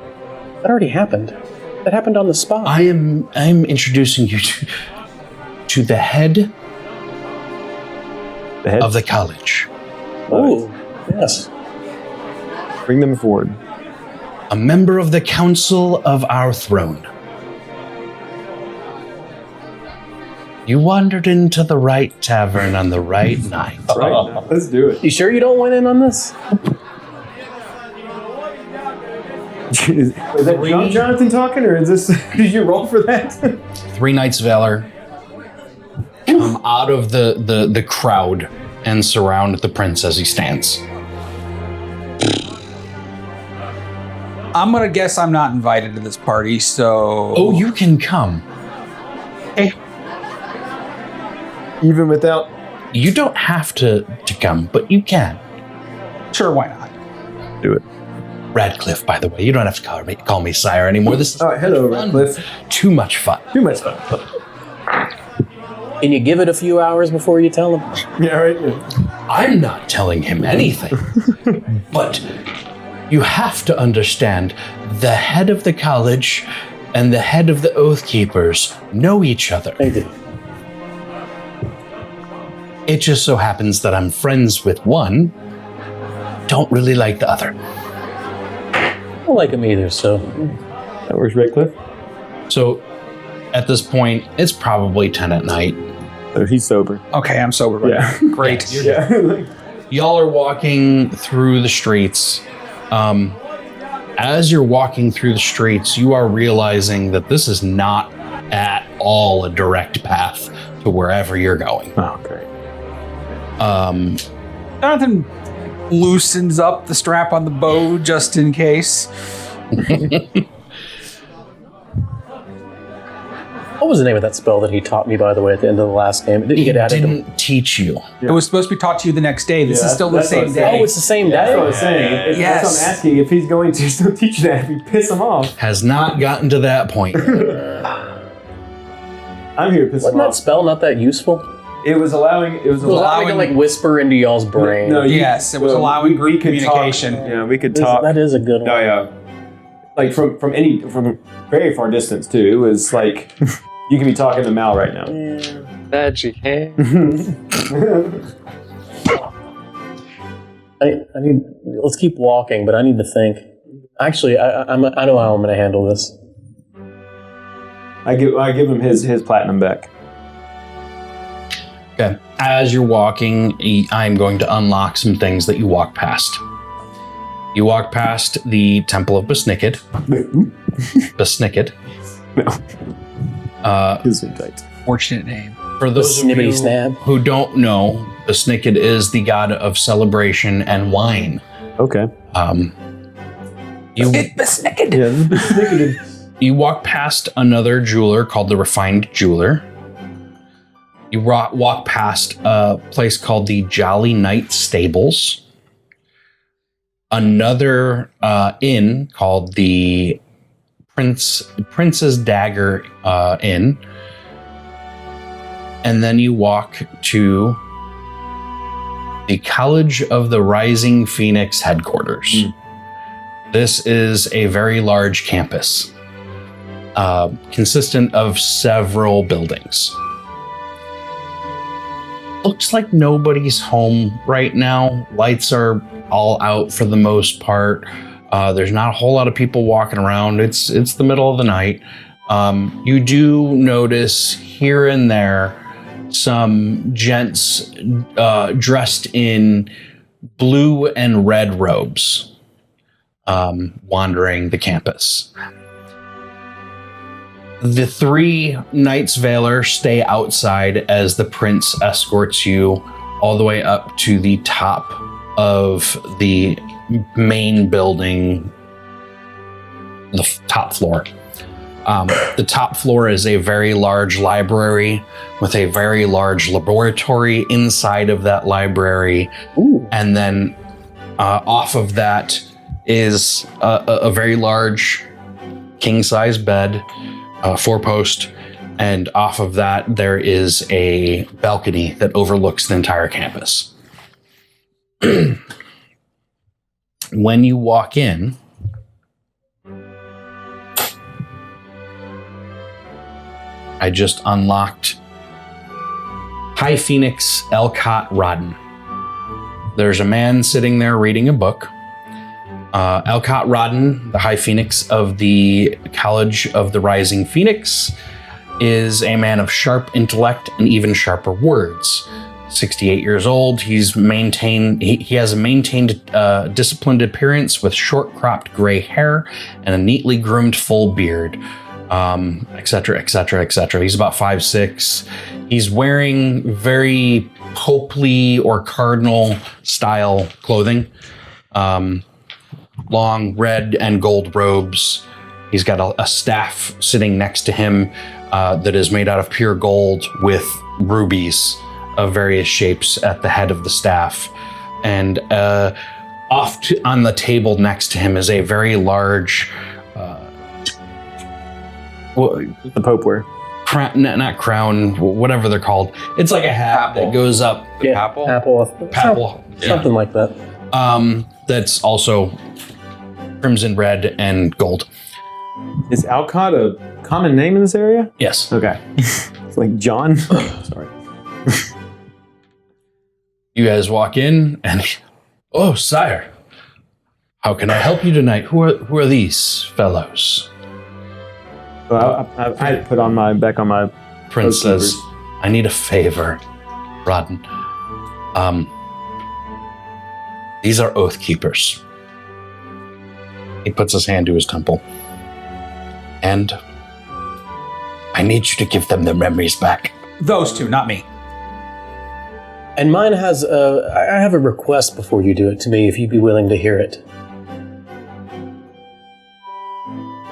That already happened. That happened on the spot. I'm introducing you to the head The head. of the college. Ooh, yes. Bring them forward. A member of the council of our throne. You wandered into the right tavern on the right night. Right. Let's do it. You sure you don't want in on this? Is that Jonathan talking, or is this? Did you roll for that? 3 Knights Valor come out of the crowd and surround the prince as he stands. I'm gonna guess I'm not invited to this party, so Oh, you can come. Even without. You don't have to come, but you can. sure, why not? Do it. Radcliffe, by the way. You don't have to call me sire anymore. This is All right. Hello, fun. Radcliffe. Too much fun. Too much fun. Can you give it a few hours before you tell him? Yeah. Right. Yeah. I'm not telling him anything. But you have to understand the head of the college and the head of the Oath Keepers know each other. They do. It just so happens that I'm friends with one, don't really like the other. I don't like him either, so... That works, Radcliffe. So at this point, it's probably 10 at night. Oh, he's sober. Okay, I'm sober right Yeah. now. Great. Yeah. Y'all are walking through the streets. As you're walking through the streets, you are realizing that this is not at all a direct path to wherever you're going. Oh, great. Jonathan loosens up the strap on the bow just in case. What was the name of that spell that he taught me, by the way, at the end of the last game? Did he get added? Didn't teach you. It was supposed to be taught to you the next day. This Yeah, is still the that's what same I'm day. saying. Oh, it's the same That's what I day? was saying. That's what Yes. I'm asking. If he's going to still teach that, if we piss him off, Has not gotten to that point. I'm here to piss him Wasn't that off. spell not that useful? It was allowing. It was It was allowing allowing. me to like whisper into y'all's brain. No, Yes, it was allowing group could communication. Talk, yeah, we could This- talk. that is a good one. Oh yeah, like from very far distance too. It was like you could be talking to Mal right now. That you can. I need. Let's keep walking, but I need to think. Actually, I know how I'm going to handle this. I give him his platinum back. Okay. As you're walking, I'm going to unlock some things that you walk past. You walk past the Temple of Besnicked. Besnicked. Fortunate name. For those of Snippity you snap. who don't know, Besnicked is the god of celebration and wine. Okay. You walk past another jeweler called the Refined Jeweler. You walk past a place called the Jolly Knight Stables. Another inn called the Prince's Dagger Inn. And then you walk to the College of the Rising Phoenix headquarters. This is a very large campus, consistent of several buildings. Looks like nobody's home right now. Lights are all out for the most part. There's not a whole lot of people walking around. It's the middle of the night. You do notice here and there some gents dressed in blue and red robes wandering the campus. The 3 Knights Veiler stay outside as the prince escorts you all the way up to the top of the main building, the top floor. The top floor is a very large library with a very large laboratory inside of that library. Ooh. And then off of that is a very large king-size bed, 4-post, and off of that there is a balcony that overlooks the entire campus. When you walk in, I just unlocked High Phoenix Elcott Rodden. There's a man sitting there reading a book. Elcott Rodden, the High Phoenix of the College of the Rising Phoenix, is a man of sharp intellect and even sharper words. 68 years old, he has a maintained disciplined appearance with short cropped gray hair and a neatly groomed full beard, etc., etc., etc. He's about 5'6". He's wearing very popely or cardinal style clothing. Long red and gold robes. He's got a staff sitting next to him that is made out of pure gold with rubies of various shapes at the head of the staff. And on the table next to him is a very large... The Pope wear. Not crown, whatever they're called. It's like a hat that goes up. Papal? Papal. Something like that. That's also crimson red and gold. Is Alcott a common name in this area? Yes. Okay. It's like John. Sorry. You guys walk in and, oh, sire, how can I help you tonight? Who are these fellows? Well, I put on back on my Prince says, I need a favor, Rodden. These are oath keepers. He puts his hand to his temple. And I need you to give them their memories back. Those 2, not me. And mine has I have a request before you do it to me, if you'd be willing to hear it.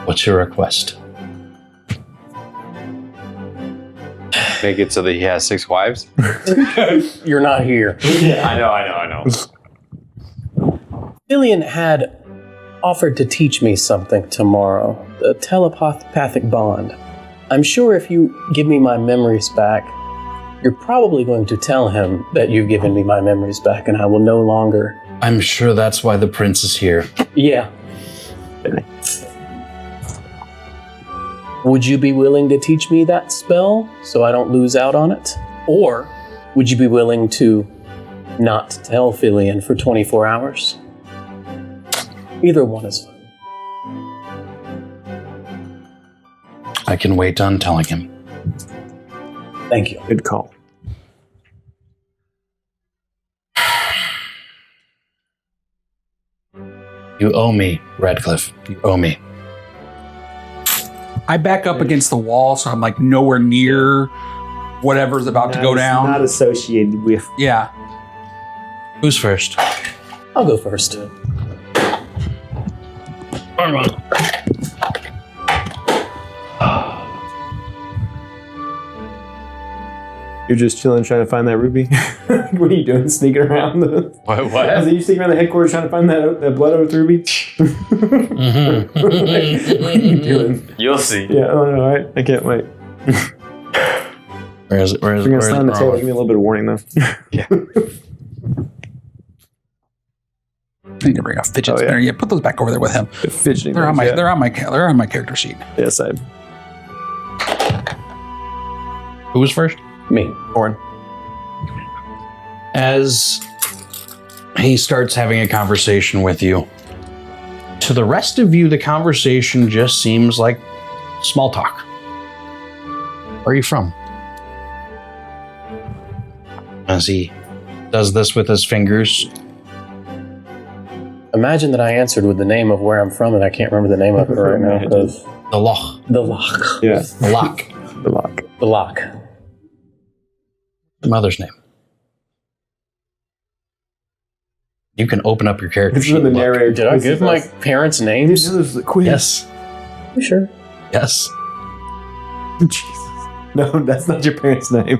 What's your request? Make it so that he has 6 wives? You're not here. I know. Fillion had offered to teach me something tomorrow, the telepathic bond. I'm sure if you give me my memories back, you're probably going to tell him that you've given me my memories back and I will no longer... I'm sure that's why the prince is here. Yeah. Would you be willing to teach me that spell so I don't lose out on it? Or would you be willing to not tell Fillion for 24 hours? Either one is fine. I can wait on telling him. Thank you. Good call. You owe me, Radcliffe. You owe me. I back up against the wall, so I'm like nowhere near whatever's about to go down. Not associated with. Yeah. Who's first? I'll go first. You're just chilling, trying to find that ruby. What are you doing? Sneaking around the? What? Are you sneaking around the headquarters trying to find that blood oath ruby? Mm-hmm. What are you doing? You'll see. Yeah. Oh, no, all right. I can't wait. Where is it? We're gonna slam the table. Give me a little bit of warning though. Yeah. I need to bring a fidget spinner. Yeah, put those back over there with him. The fidgeting. They're on things, my character sheet. Yeah, same. Who was first? Me. Orin. As he starts having a conversation with you, to the rest of you, the conversation just seems like small talk. Where are you from? As he does this with his fingers. Imagine that I answered with the name of where I'm from, and I can't remember the name of it right now. Because The Loch. the lock. Yeah. The Loch. The lock. The lock. The mother's name. You can open up your character This is sheet. when the and look. narrator. Did I give my parents' names? This is the quiz. Yes. You sure? Yes. Jesus. No, that's not your parents' name.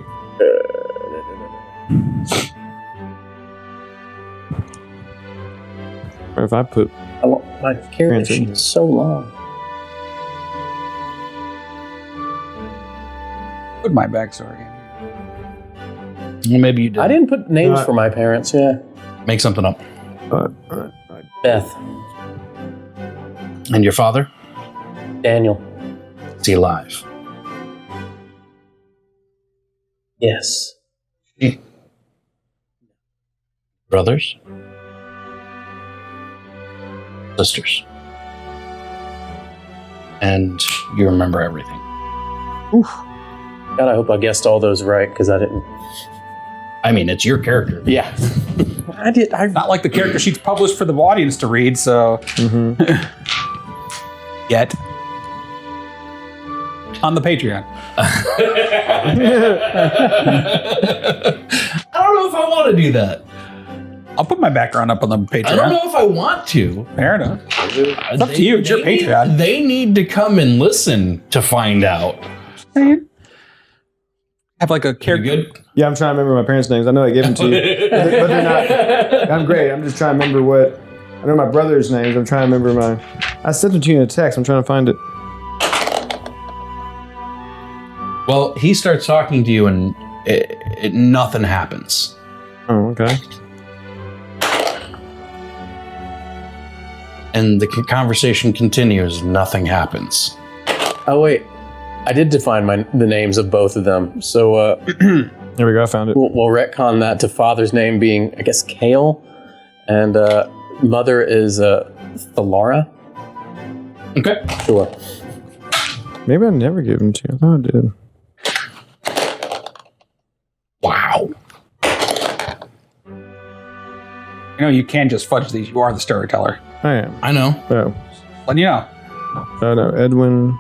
Or if I put My character Parents' sheet is so long. Put my backstory in. Well, maybe you did. I didn't put names for my parents. Yeah. Make something up. Beth. And your father? Daniel. Is he alive? Yes. Brothers? Sisters? And you remember everything. God, I hope I guessed all those right, because I didn't. I mean, it's your character. Yeah. I did. Not like the character sheet's published for the audience to read, so. Yet. On the Patreon. I don't know if I want to do that. I'll put my background up on the Patreon. I don't know if I want to. Fair enough. It's up to you. It's your Patreon. They need to come and listen to find out. Have like a You character. good? Yeah, I'm trying to remember my parents' names. I know I gave them to you, but they're not. I'm great. I'm just trying to remember what. I know my brother's names. I'm trying to remember my. I sent them to you in a text. I'm trying to find it. Well, he starts talking to you and nothing happens. Oh, okay. And the conversation continues. Nothing happens. Oh wait, I did define the names of both of them. So There we go. I found it. we'll retcon that to father's name being, I guess, Kale, and mother is Thalara. Okay. Sure. Maybe I never gave them to you. I thought I did. Wow. You know, you can just fudge these. You are the storyteller. I am. I know. Oh, Letting you know. no, Edwin.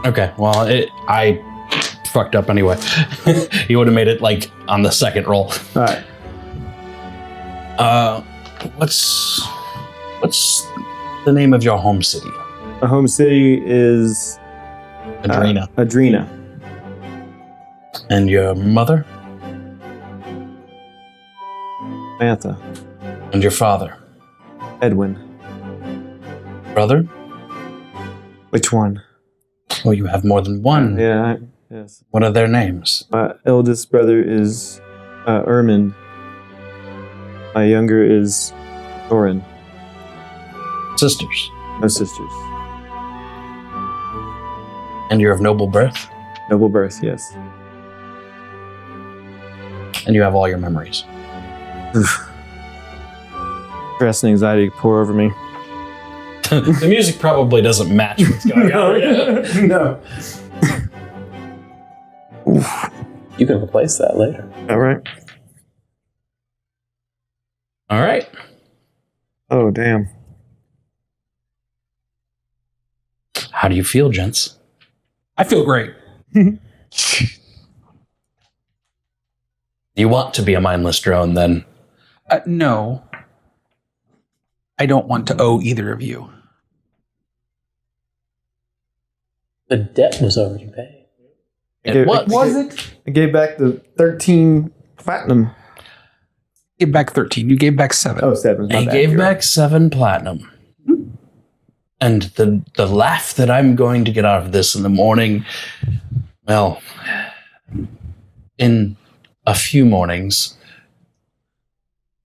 Okay. Well, I fucked up anyway. He would have made it like on the second roll. All right. What's the name of your home city? My home city is Adrena. Adrena. And your mother? Samantha. And your father? Edwin. Brother? Which one? Oh, you have more than one. Yeah. Yes. What are their names? My eldest brother is Ermin. My younger is Thorin. Sisters. No sisters. And you're of noble birth? Noble birth, yes. And you have all your memories. Stress and anxiety pour over me. The music probably doesn't match what's going on. No. You can replace that later. All right. All right. Oh, damn. How do you feel, gents? I feel great. You want to be a mindless drone, then? No. I don't want to owe either of you. The debt was already paid. What Was it? I gave back the 13 platinum. Gave back 13. You gave back 7. Oh, 7. He gave back 7 platinum. And the laugh that I'm going to get out of this in the morning, well, in a few mornings,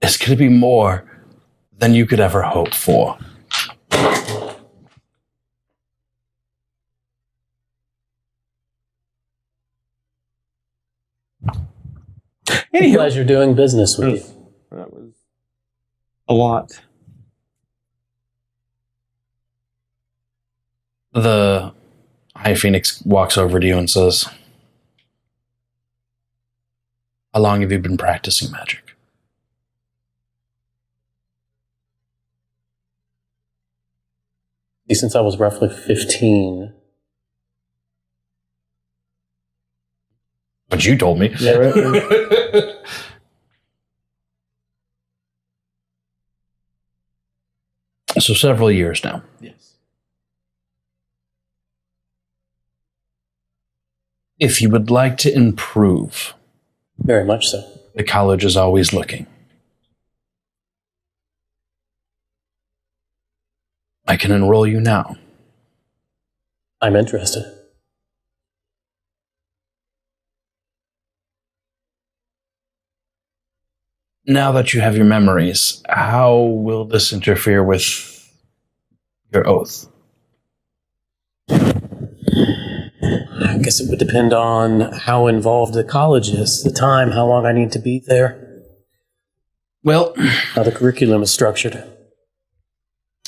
is going to be more than you could ever hope for. Pleasure doing business with you. That was a lot. The High Phoenix walks over to you and says, how long have you been practicing magic? Since I was roughly 15. But you told me. Yeah, right. So several years now. Yes. If you would like to improve, Very much so. the college is always looking. I can enroll you now. I'm interested. Now that you have your memories, how will this interfere with your oath? I guess it would depend on how involved the college is, the time, how long I need to be there, Well, how the curriculum is structured.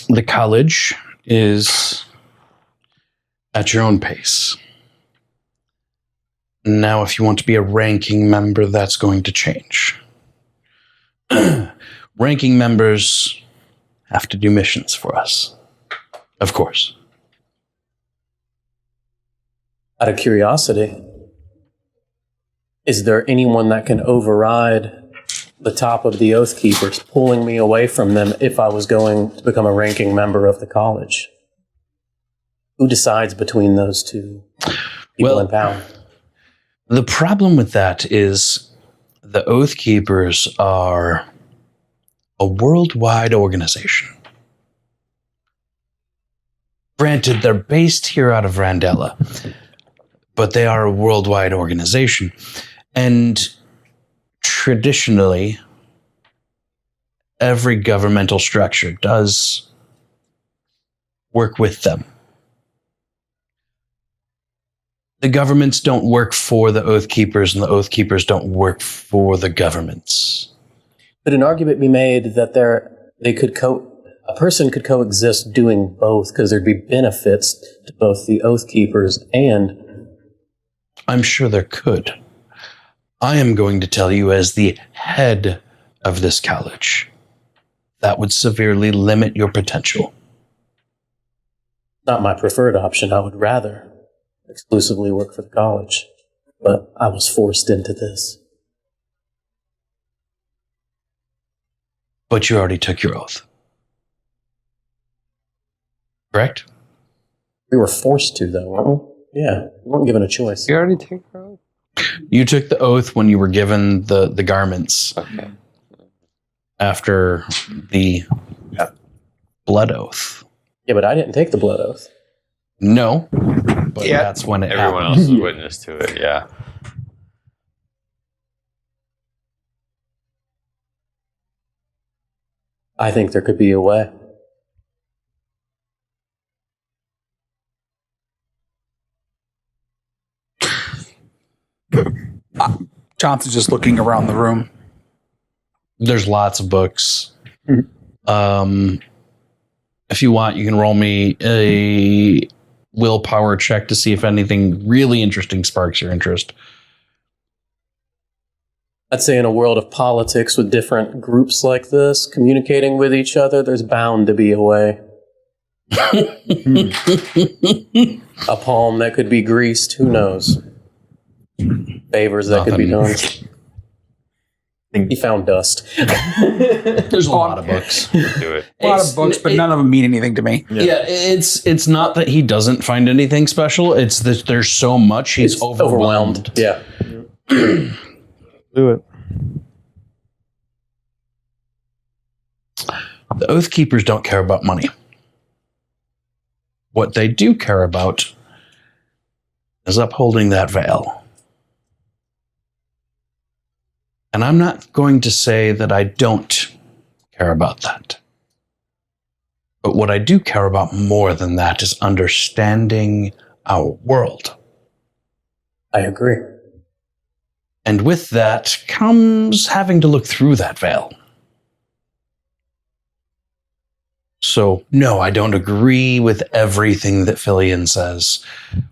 the college is at your own pace. Now, if you want to be a ranking member, that's going to change. Ranking members have to do missions for us. Of course. Out of curiosity, is there anyone that can override the top of the Oath Keepers, pulling me away from them if I was going to become a ranking member of the college? Who decides between those two people Well, in power? The problem with that is the Oath Keepers are a worldwide organization. Granted, they're based here out of Randella, but they are a worldwide organization. And traditionally, every governmental structure does work with them. The governments don't work for the Oath Keepers, and the Oath Keepers don't work for the governments. Could an argument be made that a person could coexist doing both because there'd be benefits to both the Oath Keepers and... I'm sure there could. I am going to tell you as the head of this college. That would severely limit your potential. Not my preferred option. I would rather exclusively work for the college. But I was forced into this. But you already took your oath. Correct? We were forced to, though, weren't we? Yeah, we weren't given a choice. You already take your oath? You took the oath when you were given the garments Okay. after the blood oath. Yeah, but I didn't take the blood oath. No, but Yeah. that's when it Everyone happened. else is witness to it, yeah. I think there could be a way. Johnson's just looking around the room. There's lots of books. Mhm. If you want, you can roll me a willpower check to see if anything really interesting sparks your interest. I'd say in a world of politics with different groups like this, communicating with each other, there's bound to be a way. A palm that could be greased, who knows? Favors that could be done. He found dust. There's a lot of books. Do it. A lot of books, but none of them mean anything to me. Yeah, it's not that he doesn't find anything special. It's that there's so much he's It's overwhelmed. Yeah. Do it. The Oath Keepers don't care about money. What they do care about is upholding that veil. And I'm not going to say that I don't care about that. But what I do care about more than that is understanding our world. I agree. And with that comes having to look through that veil. So, no, I don't agree with everything that Filian says.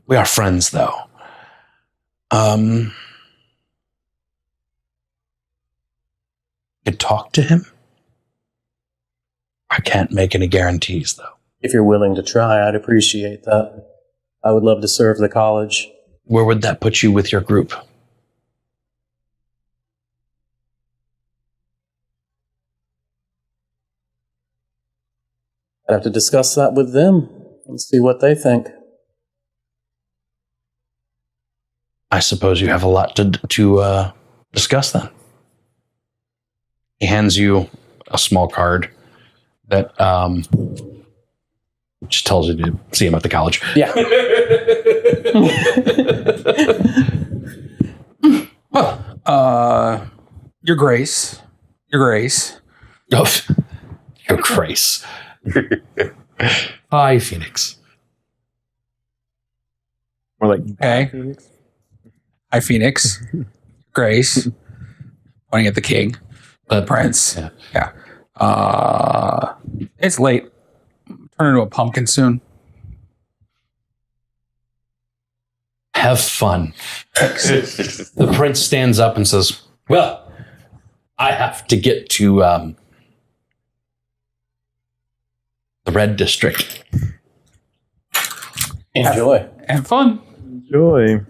We are friends, though. Could talk to him. I can't make any guarantees, though. If you're willing to try, I'd appreciate that. I would love to serve the college. Where would that put you with your group? I'd have to discuss that with them and see what they think. I suppose you have a lot to discuss then. He hands you a small card that just tells you to see him at the college. Yeah. Your Grace. Oh, your grace. Hi, Phoenix. More like Okay. Hi, Phoenix. Grace. Pointing at the king. The prince. Yeah. It's late. Turn into a pumpkin soon. Have fun. The prince stands up and says, well, I have to get to the red district. Enjoy. Have fun. joy.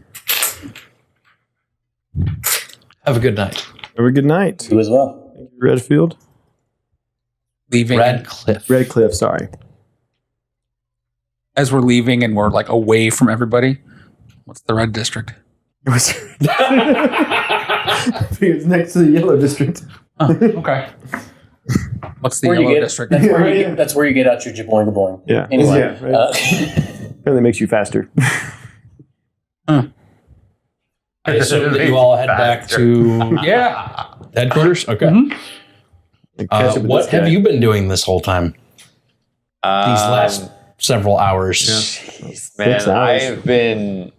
Have a good night. Have a good night. You as well. Thank you, Redfield. Leaving. Radcliffe. Redcliffe, sorry. As we're leaving and we're like away from everybody. What's the red district? It's next to the yellow district. Oh, okay. What's the Where you yellow get- district? That's where, Yeah. that's where you get out your jaboing boing. Yeah. Anyway. Yeah, right. Apparently makes you faster. I assume that you all head back to Yeah. headquarters? Okay. Mhm. Catch up with What this guy. have you been doing this whole time? These last several hours? Jeez, man, 6 hours. I've been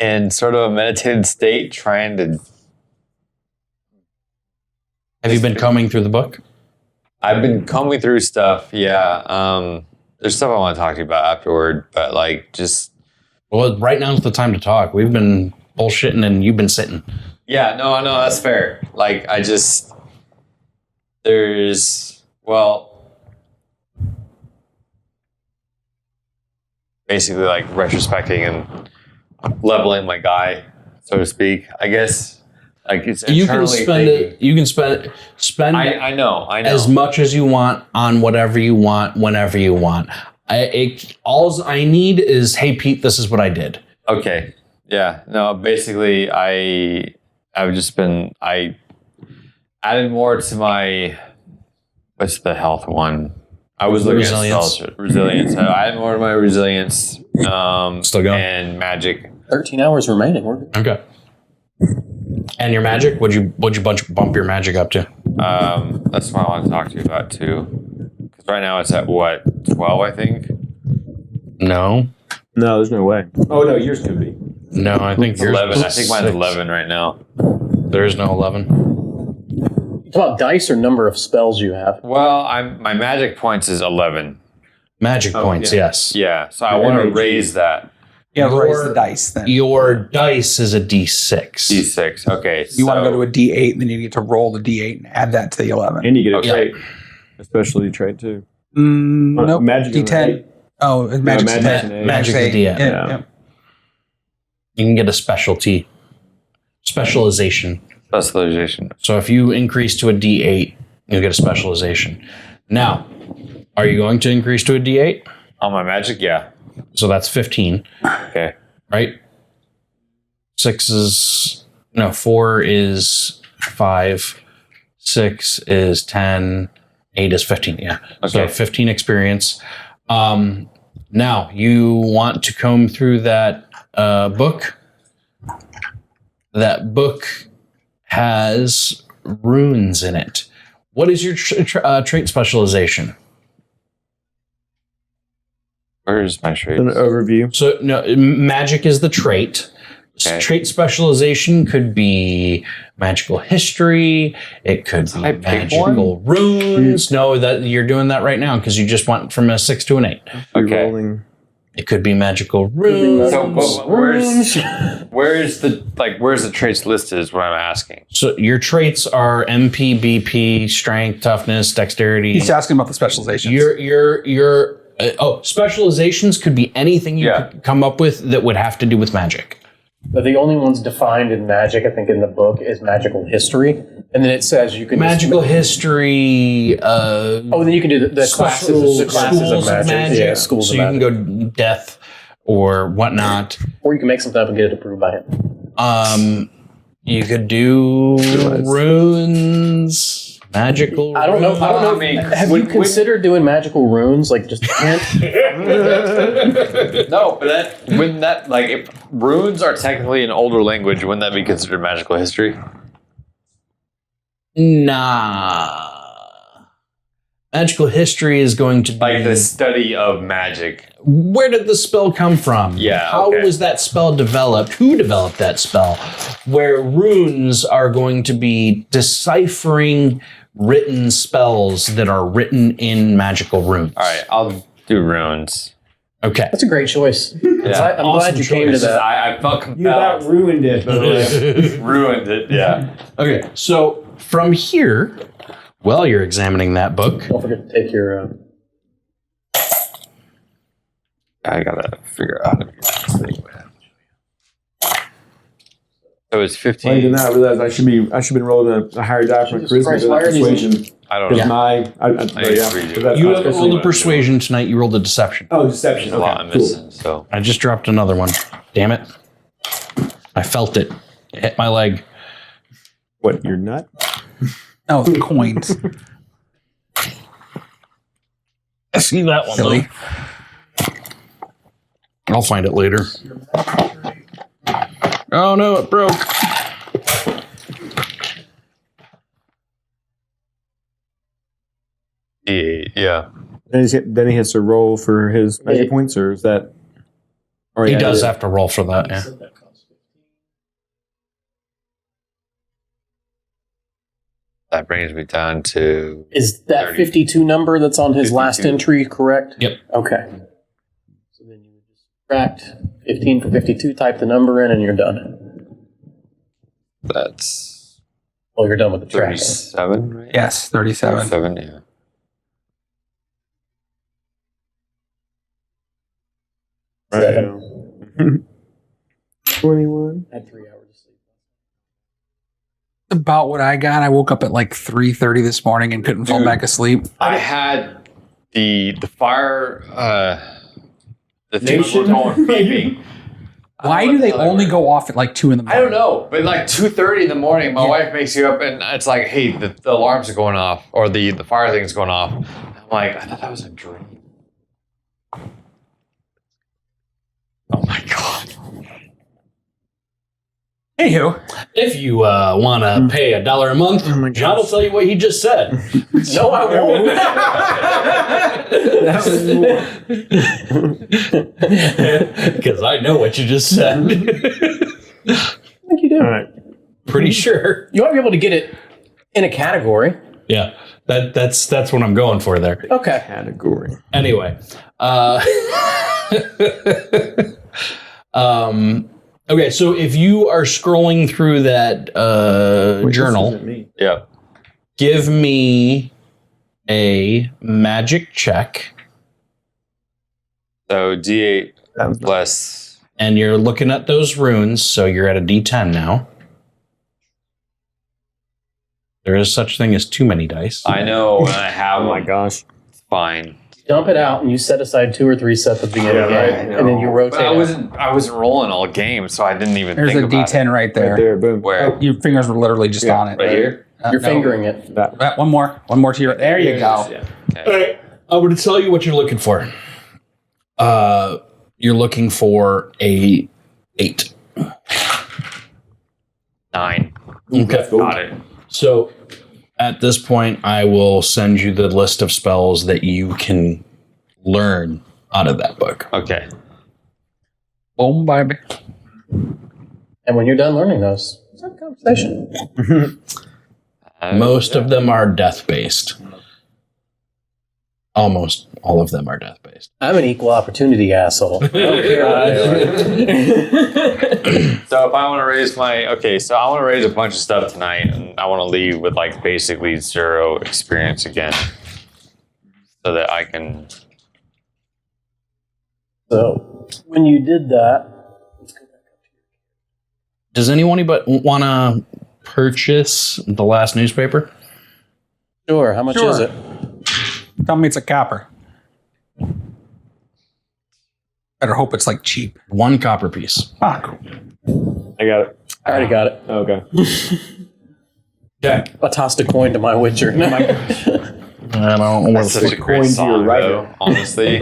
in sort of a meditated state trying to. Have you been combing through the book? I've been combing through stuff. Yeah. There's stuff I want to talk to you about afterward, but like just. Well, right now's the time to talk. We've been bullshitting and you've been sitting. Yeah, no, that's fair. Like, basically like retrospecting and leveling my guy, so to speak. I guess, like it's You can internally spend thinking- it. You can spend I know. as much as you want on whatever you want, whenever you want. All I need is, hey Pete, this is what I did. Okay. Yeah. No, basically I added more to my, what's the health one? I was looking Resilience. at resilience. I added more to my resilience. Still going. And magic. 13 hours remaining. We're good. Okay. And your magic? What'd you bump your magic up to? That's what I want to talk to you about too. Because right now it's at what, 12, I think. No, No, there's no way. Oh, no, yours could be. no. I think yours 11. was I think mine's 6. 11 right now. There is no 11. You talk about dice or number of spells you have. Well, my magic points is 11. Magic points, yeah. yes. Yeah, so I want to MAG. raise that. Yeah, raise Your- the dice then. Your dice is a D6. D6. Okay. You want to go to a D8 and then you get to roll the D8 and add that to the 11. And you get a Okay. trait. A specialty trait, too. Nope. Magic is an D10. eight. Oh, it's magic's magic's 10. an eight. Magic's a eight. D8. Yeah. You can get a specialization. Specialization. So if you increase to a D8, you'll get a specialization. Now, are you going to increase to a D8? On my magic, yeah. So that's 15, Okay. right? 4 is 5, 6 is 10, 8 is 15. Yeah. So Okay. 15 experience. Now you want to comb through that book. That book has runes in it. What is your trait specialization? Where's my trait? An overview. So no, magic is the trait. Okay. Trait specialization could be magical history. It could be I pick magical runes. No, that you're doing that right now because you just went from a 6 to an 8. Okay. Rolling. It could be magical runes. So where's the traits listed is what I'm asking. So your traits are MP, BP, strength, toughness, dexterity. He's asking about the specializations. Your specializations could be anything you Yeah. could come up with that would have to do with magic. But the only ones defined in magic, I think, in the book is magical history, and then it says you can Magical history. Oh, then you can do the classes of magic. Yeah, schools so of you magic. can go death or whatnot. Or you can make something up and get it approved by him. You could do runes, magical. I don't know. I mean, Have you considered doing magical runes, like just No, but wouldn't that if runes are technically an older language, wouldn't that be considered magical history? Nah. Magical history is going to be Like the study of magic. where did the spell come from? Yeah, How okay. was that spell developed? Who developed that spell? Where runes are going to be deciphering written spells that are written in magical runes. All right, I'll do runes. Okay. That's a great choice. Yeah. I'm glad you came to that. I felt You about compelled. ruined it, by the way. Ruined it. Yeah. Okay. So from here, while you're examining that book, Don't forget to take your. I gotta figure out how to do this thing. So it's I 15. did not realize I should be rolling a higher die for Jesus Christ, charisma why are than these- persuasion. I don't Because know. my you haven't rolled a persuasion tonight. You rolled a deception. Oh, deception. There's a lot I'm Okay, cool. missing. So I just dropped another one. Damn it. I felt it. It hit my leg. What? You're nut? Oh, the coins. I see that one. Silly. I'll find it later. Oh no, it broke. yeah. Then he has to roll for his magic points, or is that? Or He does have to roll for that, yeah. That brings me down to Is that 30. 52 number that's on his last 52. entry correct? Yep. Okay. So then you would just subtract 15 from 52, type the number in, and you're done. that's Well, you're done with the tracking. 37, right? Yes, 37. 37, yeah. Right. 21. I had 3 hours of sleep. About what I got. I woke up at like 3:30 this morning and couldn't fall Dude. back asleep. I had the fire the thing Nation? was going beeping. Why do they only go off at like 2 in the I morning? don't know, but like 2:30 in the morning, my wife makes you up and it's like, hey, the alarms are going off or the fire thing's going off. I'm like, I thought that was a dream. Oh my god. Anywho, If you want to pay $1 a month, John will tell you what he just said. No, I won't. Because I know what you just said. I think you do. All right. Pretty sure. You might be able to get it in a category. Yeah, that's what I'm going for there. Okay. Category. Anyway, okay, so if you are scrolling through that journal, Yeah. give me a magic check, So D8 plus and you're looking at those runes, so you're at a D10 now. There is such thing as too many dice. I know and I have Oh my one. gosh. It's fine. Dump it out, and you set aside 2 or 3 sets at the beginning of the game, and then you rotate. But I out. wasn't rolling all game, so I didn't even there's think a about D10 right there. Right there, boom. Where? Your fingers were literally just Yeah, on it. Right here? You're No. fingering it. That. One more to your. There you go. Yeah. Okay. Alright, I'm going to tell you what you're looking for. You're looking for a 8. 9. Okay. Got it. So at this point, I will send you the list of spells that you can learn out of that book. Okay. Boom, baby. And when you're done learning those, let's have a conversation. Most of them are death-based. Almost all of them are death-based. I'm an equal opportunity asshole. I don't care what they are. So if I want to raise so I want to raise a bunch of stuff tonight, and I want to leave with like basically 0 experience again, so that I can. So when you did that, Does anyone but want to purchase the last newspaper? sure. How much is it? Tell me it's a copper. Better hope it's like cheap. 1 copper piece. Ah, cool. I got it. I already got it. Okay. Okay. I tossed a coin to my Witcher. I don't know That's such a great coins song, you're right though. Honestly,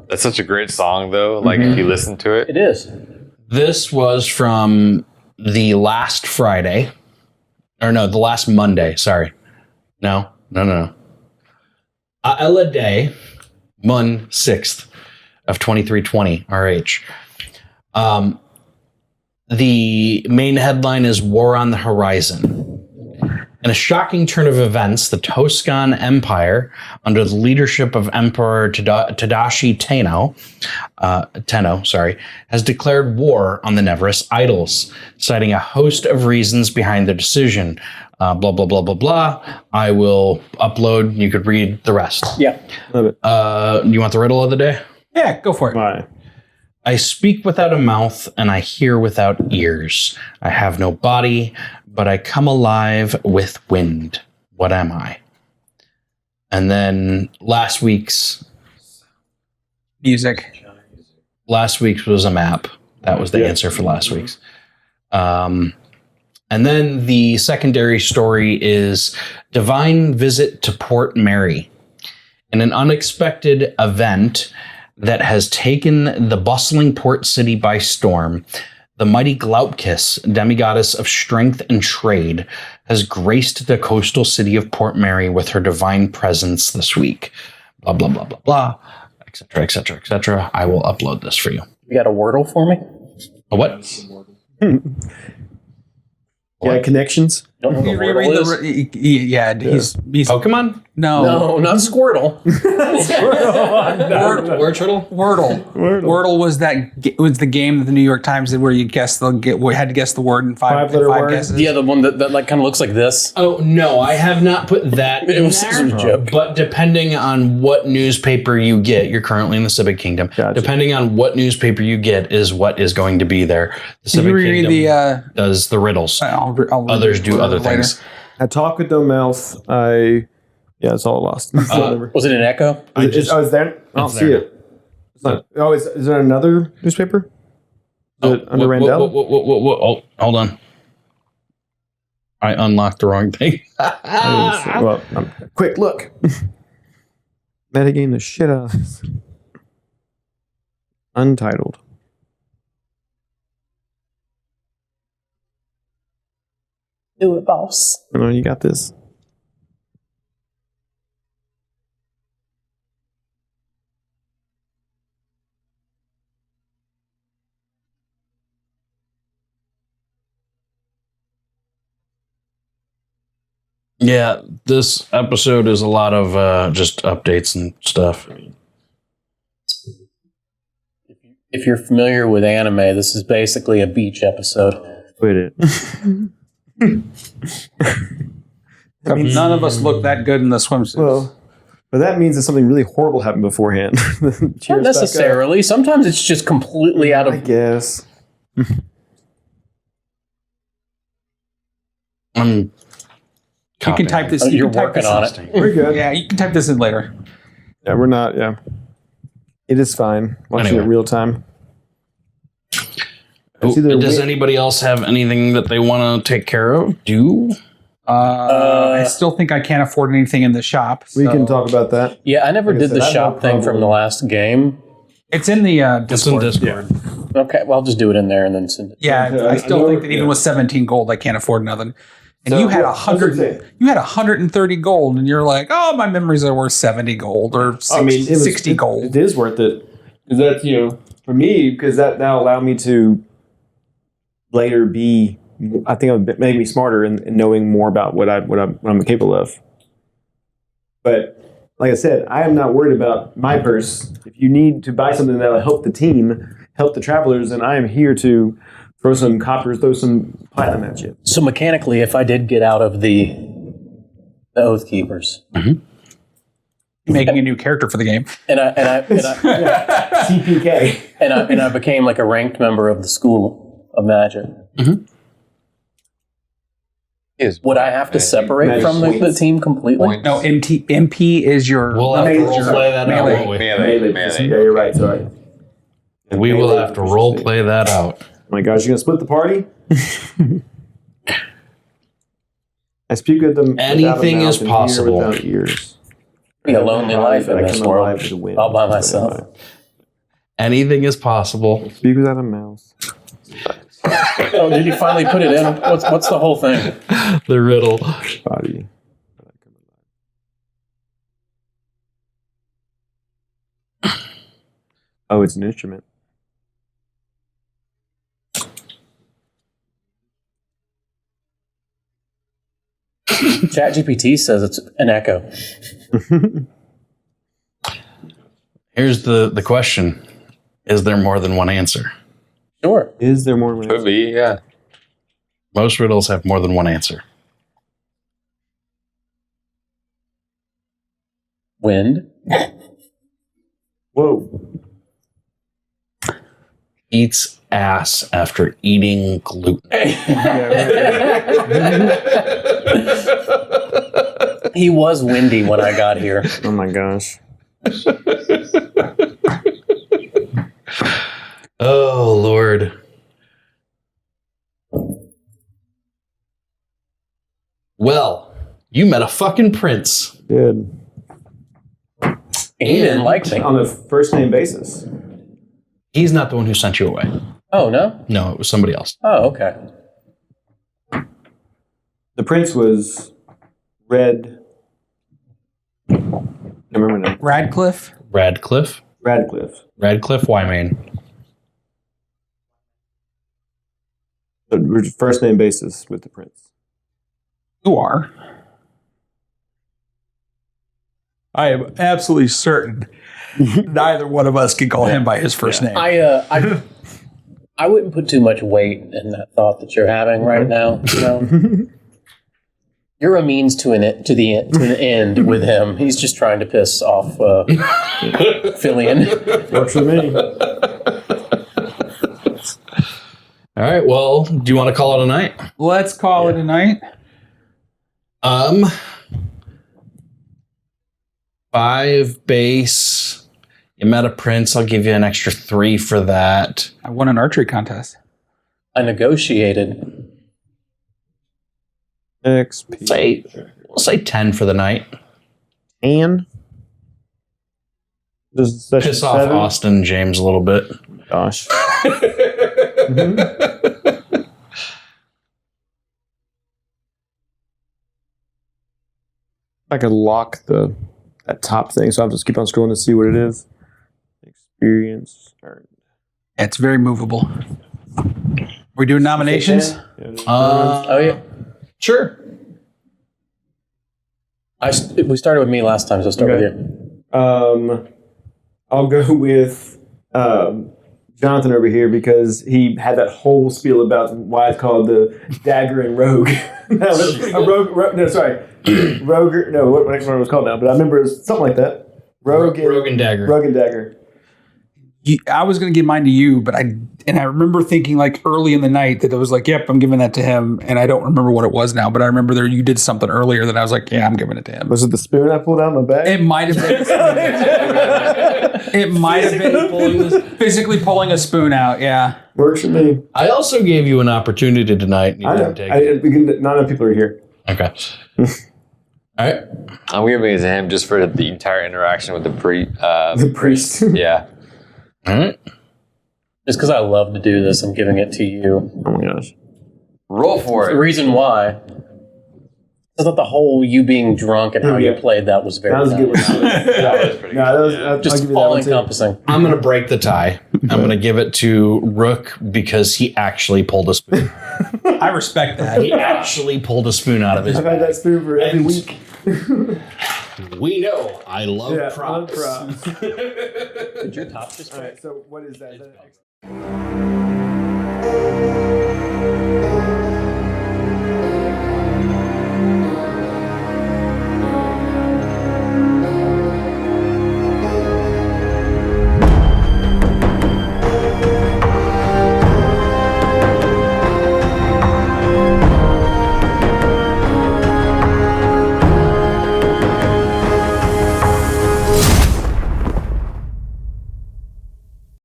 that's such a great song, though. Like if you listen to it, It is. This was from the last Friday. Or no, the last Monday. Sorry. No. Ella Day, Mun 6th of 2320 RH. The main headline is War on the Horizon. In a shocking turn of events, the Toscan Empire, under the leadership of Emperor Tadashi Tenno, has declared war on the Neverest Idols, citing a host of reasons behind their decision. Blah, blah, blah, blah, blah. I will upload. You could read the rest. Yeah. Love it. You want the riddle of the day? Yeah, go for it. Bye. I speak without a mouth and I hear without ears. I have no body, but I come alive with wind. What am I? And then last week's Music. was a map. That was the answer for last week's. And then the secondary story is Divine Visit to Port Mary. In an unexpected event that has taken the bustling port city by storm, the mighty Glaupkis, demigoddess of strength and trade, has graced the coastal city of Port Mary with her divine presence this week. Blah, blah, blah, blah, blah, etc., etc., etc. I will upload this for you. You got a Wordle for me? A what? Yeah, connections. Don't know what You a Wordle reread is? he's Pokemon? No, not Squirtle. Wordle? Wordle was the game that the New York Times did where you had to guess the word in five Five-letter word? guesses. Yeah, the one that like kind of looks like this. Oh, no, I have not put that It in was there. a joke. But depending on what newspaper you get, you're currently in the Civic Kingdom. Gotcha. Depending on what newspaper you get is what is going to be there. The Civic reread Kingdom does the riddles. I'll read Others do other later. things. I talk with no mouth. It's all lost. Whatever. Was it an echo? Is there? I don't It's see there. it. It's not. Oh, is there another newspaper? Is it under Randell? Oh, hold on. I unlocked the wrong thing. Well, quick look. Metagame the shit out of this. Untitled. Do it, boss. Oh, you got this. Yeah, this episode is a lot of just updates and stuff. If you're familiar with anime, this is basically a beach episode. Quit it. None of us look that good in the swimsuits. Well, but that means that something really horrible happened beforehand. Not necessarily. Sometimes it's just completely out I of. guess. You can type this. You're can type working this on in. it. We're good. Yeah, you can type this in later. Yeah, we're not. Yeah. It is fine. Watching Anyway. it real time. Does anybody else have anything that they want to take care of? I still think I can't afford anything in the shop. We so- can talk about that. Yeah, I never Like I did said, the I have shop no thing from problem. the last game. It's in the It's in Discord. Discord. Okay, well, I'll just do it in there and then send it. Yeah, Yeah, I still I know- think that even with 17 gold, I can't afford nothing. And you had that's what I'm saying. you had 130 gold, and you're like, oh, my memories are worth 70 gold or 60 gold. It is worth it. Because that's, for me, because that now allowed me to later be, I think it made me smarter in knowing more about what I'm capable of. But like I said, I am not worried about my purse. If you need to buy something that will help the team, help the travelers, then I am here to throw some coppers, throw some platinum at you. So mechanically, if I did get out of the Oath Keepers, Making a new character for the game. and I CPK. and I became like a ranked member of the School of Magic, would I have to separate from the team completely? No, MP is your. We'll have to roleplay that out. won't we? Melee. Yeah, you're right. Sorry. We will have to roleplay that out. Oh my gosh, you're gonna split the party? I speak with them. Anything is possible. Without ears. Be a lonely life in this world, all by myself. Anything is possible. Speak without a mouse. Oh, did you finally put it in? What's the whole thing? The riddle. Body. Oh, it's an instrument. ChatGPT says it's an echo. Here's the question. Is there more than one answer? Sure. Is there more? Could be, yeah. Most riddles have more than one answer. Wind. Whoa. Eats ass after eating gluten. He was windy when I got here. Oh my gosh. Oh, Lord. Well, you met a fucking prince. Good. He didn't like me. On a first name basis. He's not the one who sent you away. Oh, no? No, it was somebody else. Oh, okay. The prince was red. I remember now. Radcliffe. Radcliffe. Radcliffe. Radcliffe Wymain. But we're first name basis with the prince. You are. I am absolutely certain neither one of us can call him by his first name. I wouldn't put too much weight in that thought that you're having right now. You know? You're a means to an end with him. He's just trying to piss off Fillion. Works for me. All right, well, do you want to call it a night? Let's call it a night. 5 base. You met a prince. I'll give you an extra 3 for that. I won an archery contest. I negotiated. XP. We'll say 10 for the night. And? Does session Piss off 7? Austin and James a little bit. Gosh. I could lock that top thing, so I'll just keep on scrolling to see what it is. Experience earned. It's very movable. We doing nominations? Oh, yeah. Sure. We started with me last time, so start with you. I'll go with Jonathan over here because he had that whole spiel about why it's called the Dagger and Rogue. Rogue. No, sorry. Rogue. No, what it was called now, but I remember it was something like that. Rogue and Dagger. Rogue and Dagger. I was going to give mine to you, but I remember thinking like early in the night that it was like, yep, I'm giving that to him. And I don't remember what it was now, but I remember you did something earlier that I was like, yeah, I'm giving it to him. Was it the spoon I pulled out of my bag? It might have been. It might have been physically pulling a spoon out. Yeah. Works for me. I also gave you an opportunity tonight. And you I know. didn't take it. Not enough people are here. Okay. All right. I'm giving it to him just for the entire interaction with the priest. Yeah. All right. Just because I love to do this, I'm giving it to you. Oh my gosh. Roll for The it. reason why I thought the whole you being drunk and how you played that was very That was a good one. That was pretty good. I'll just give you that all one too. encompassing. I'm going to break the tie. I'm going to give it to Rook because he actually pulled a spoon. I respect that. He actually pulled a spoon out of his I've had bag. that spoon for every And- week. We know I love Yeah, I love props. props. Did your top just All right, so what is that? Is that an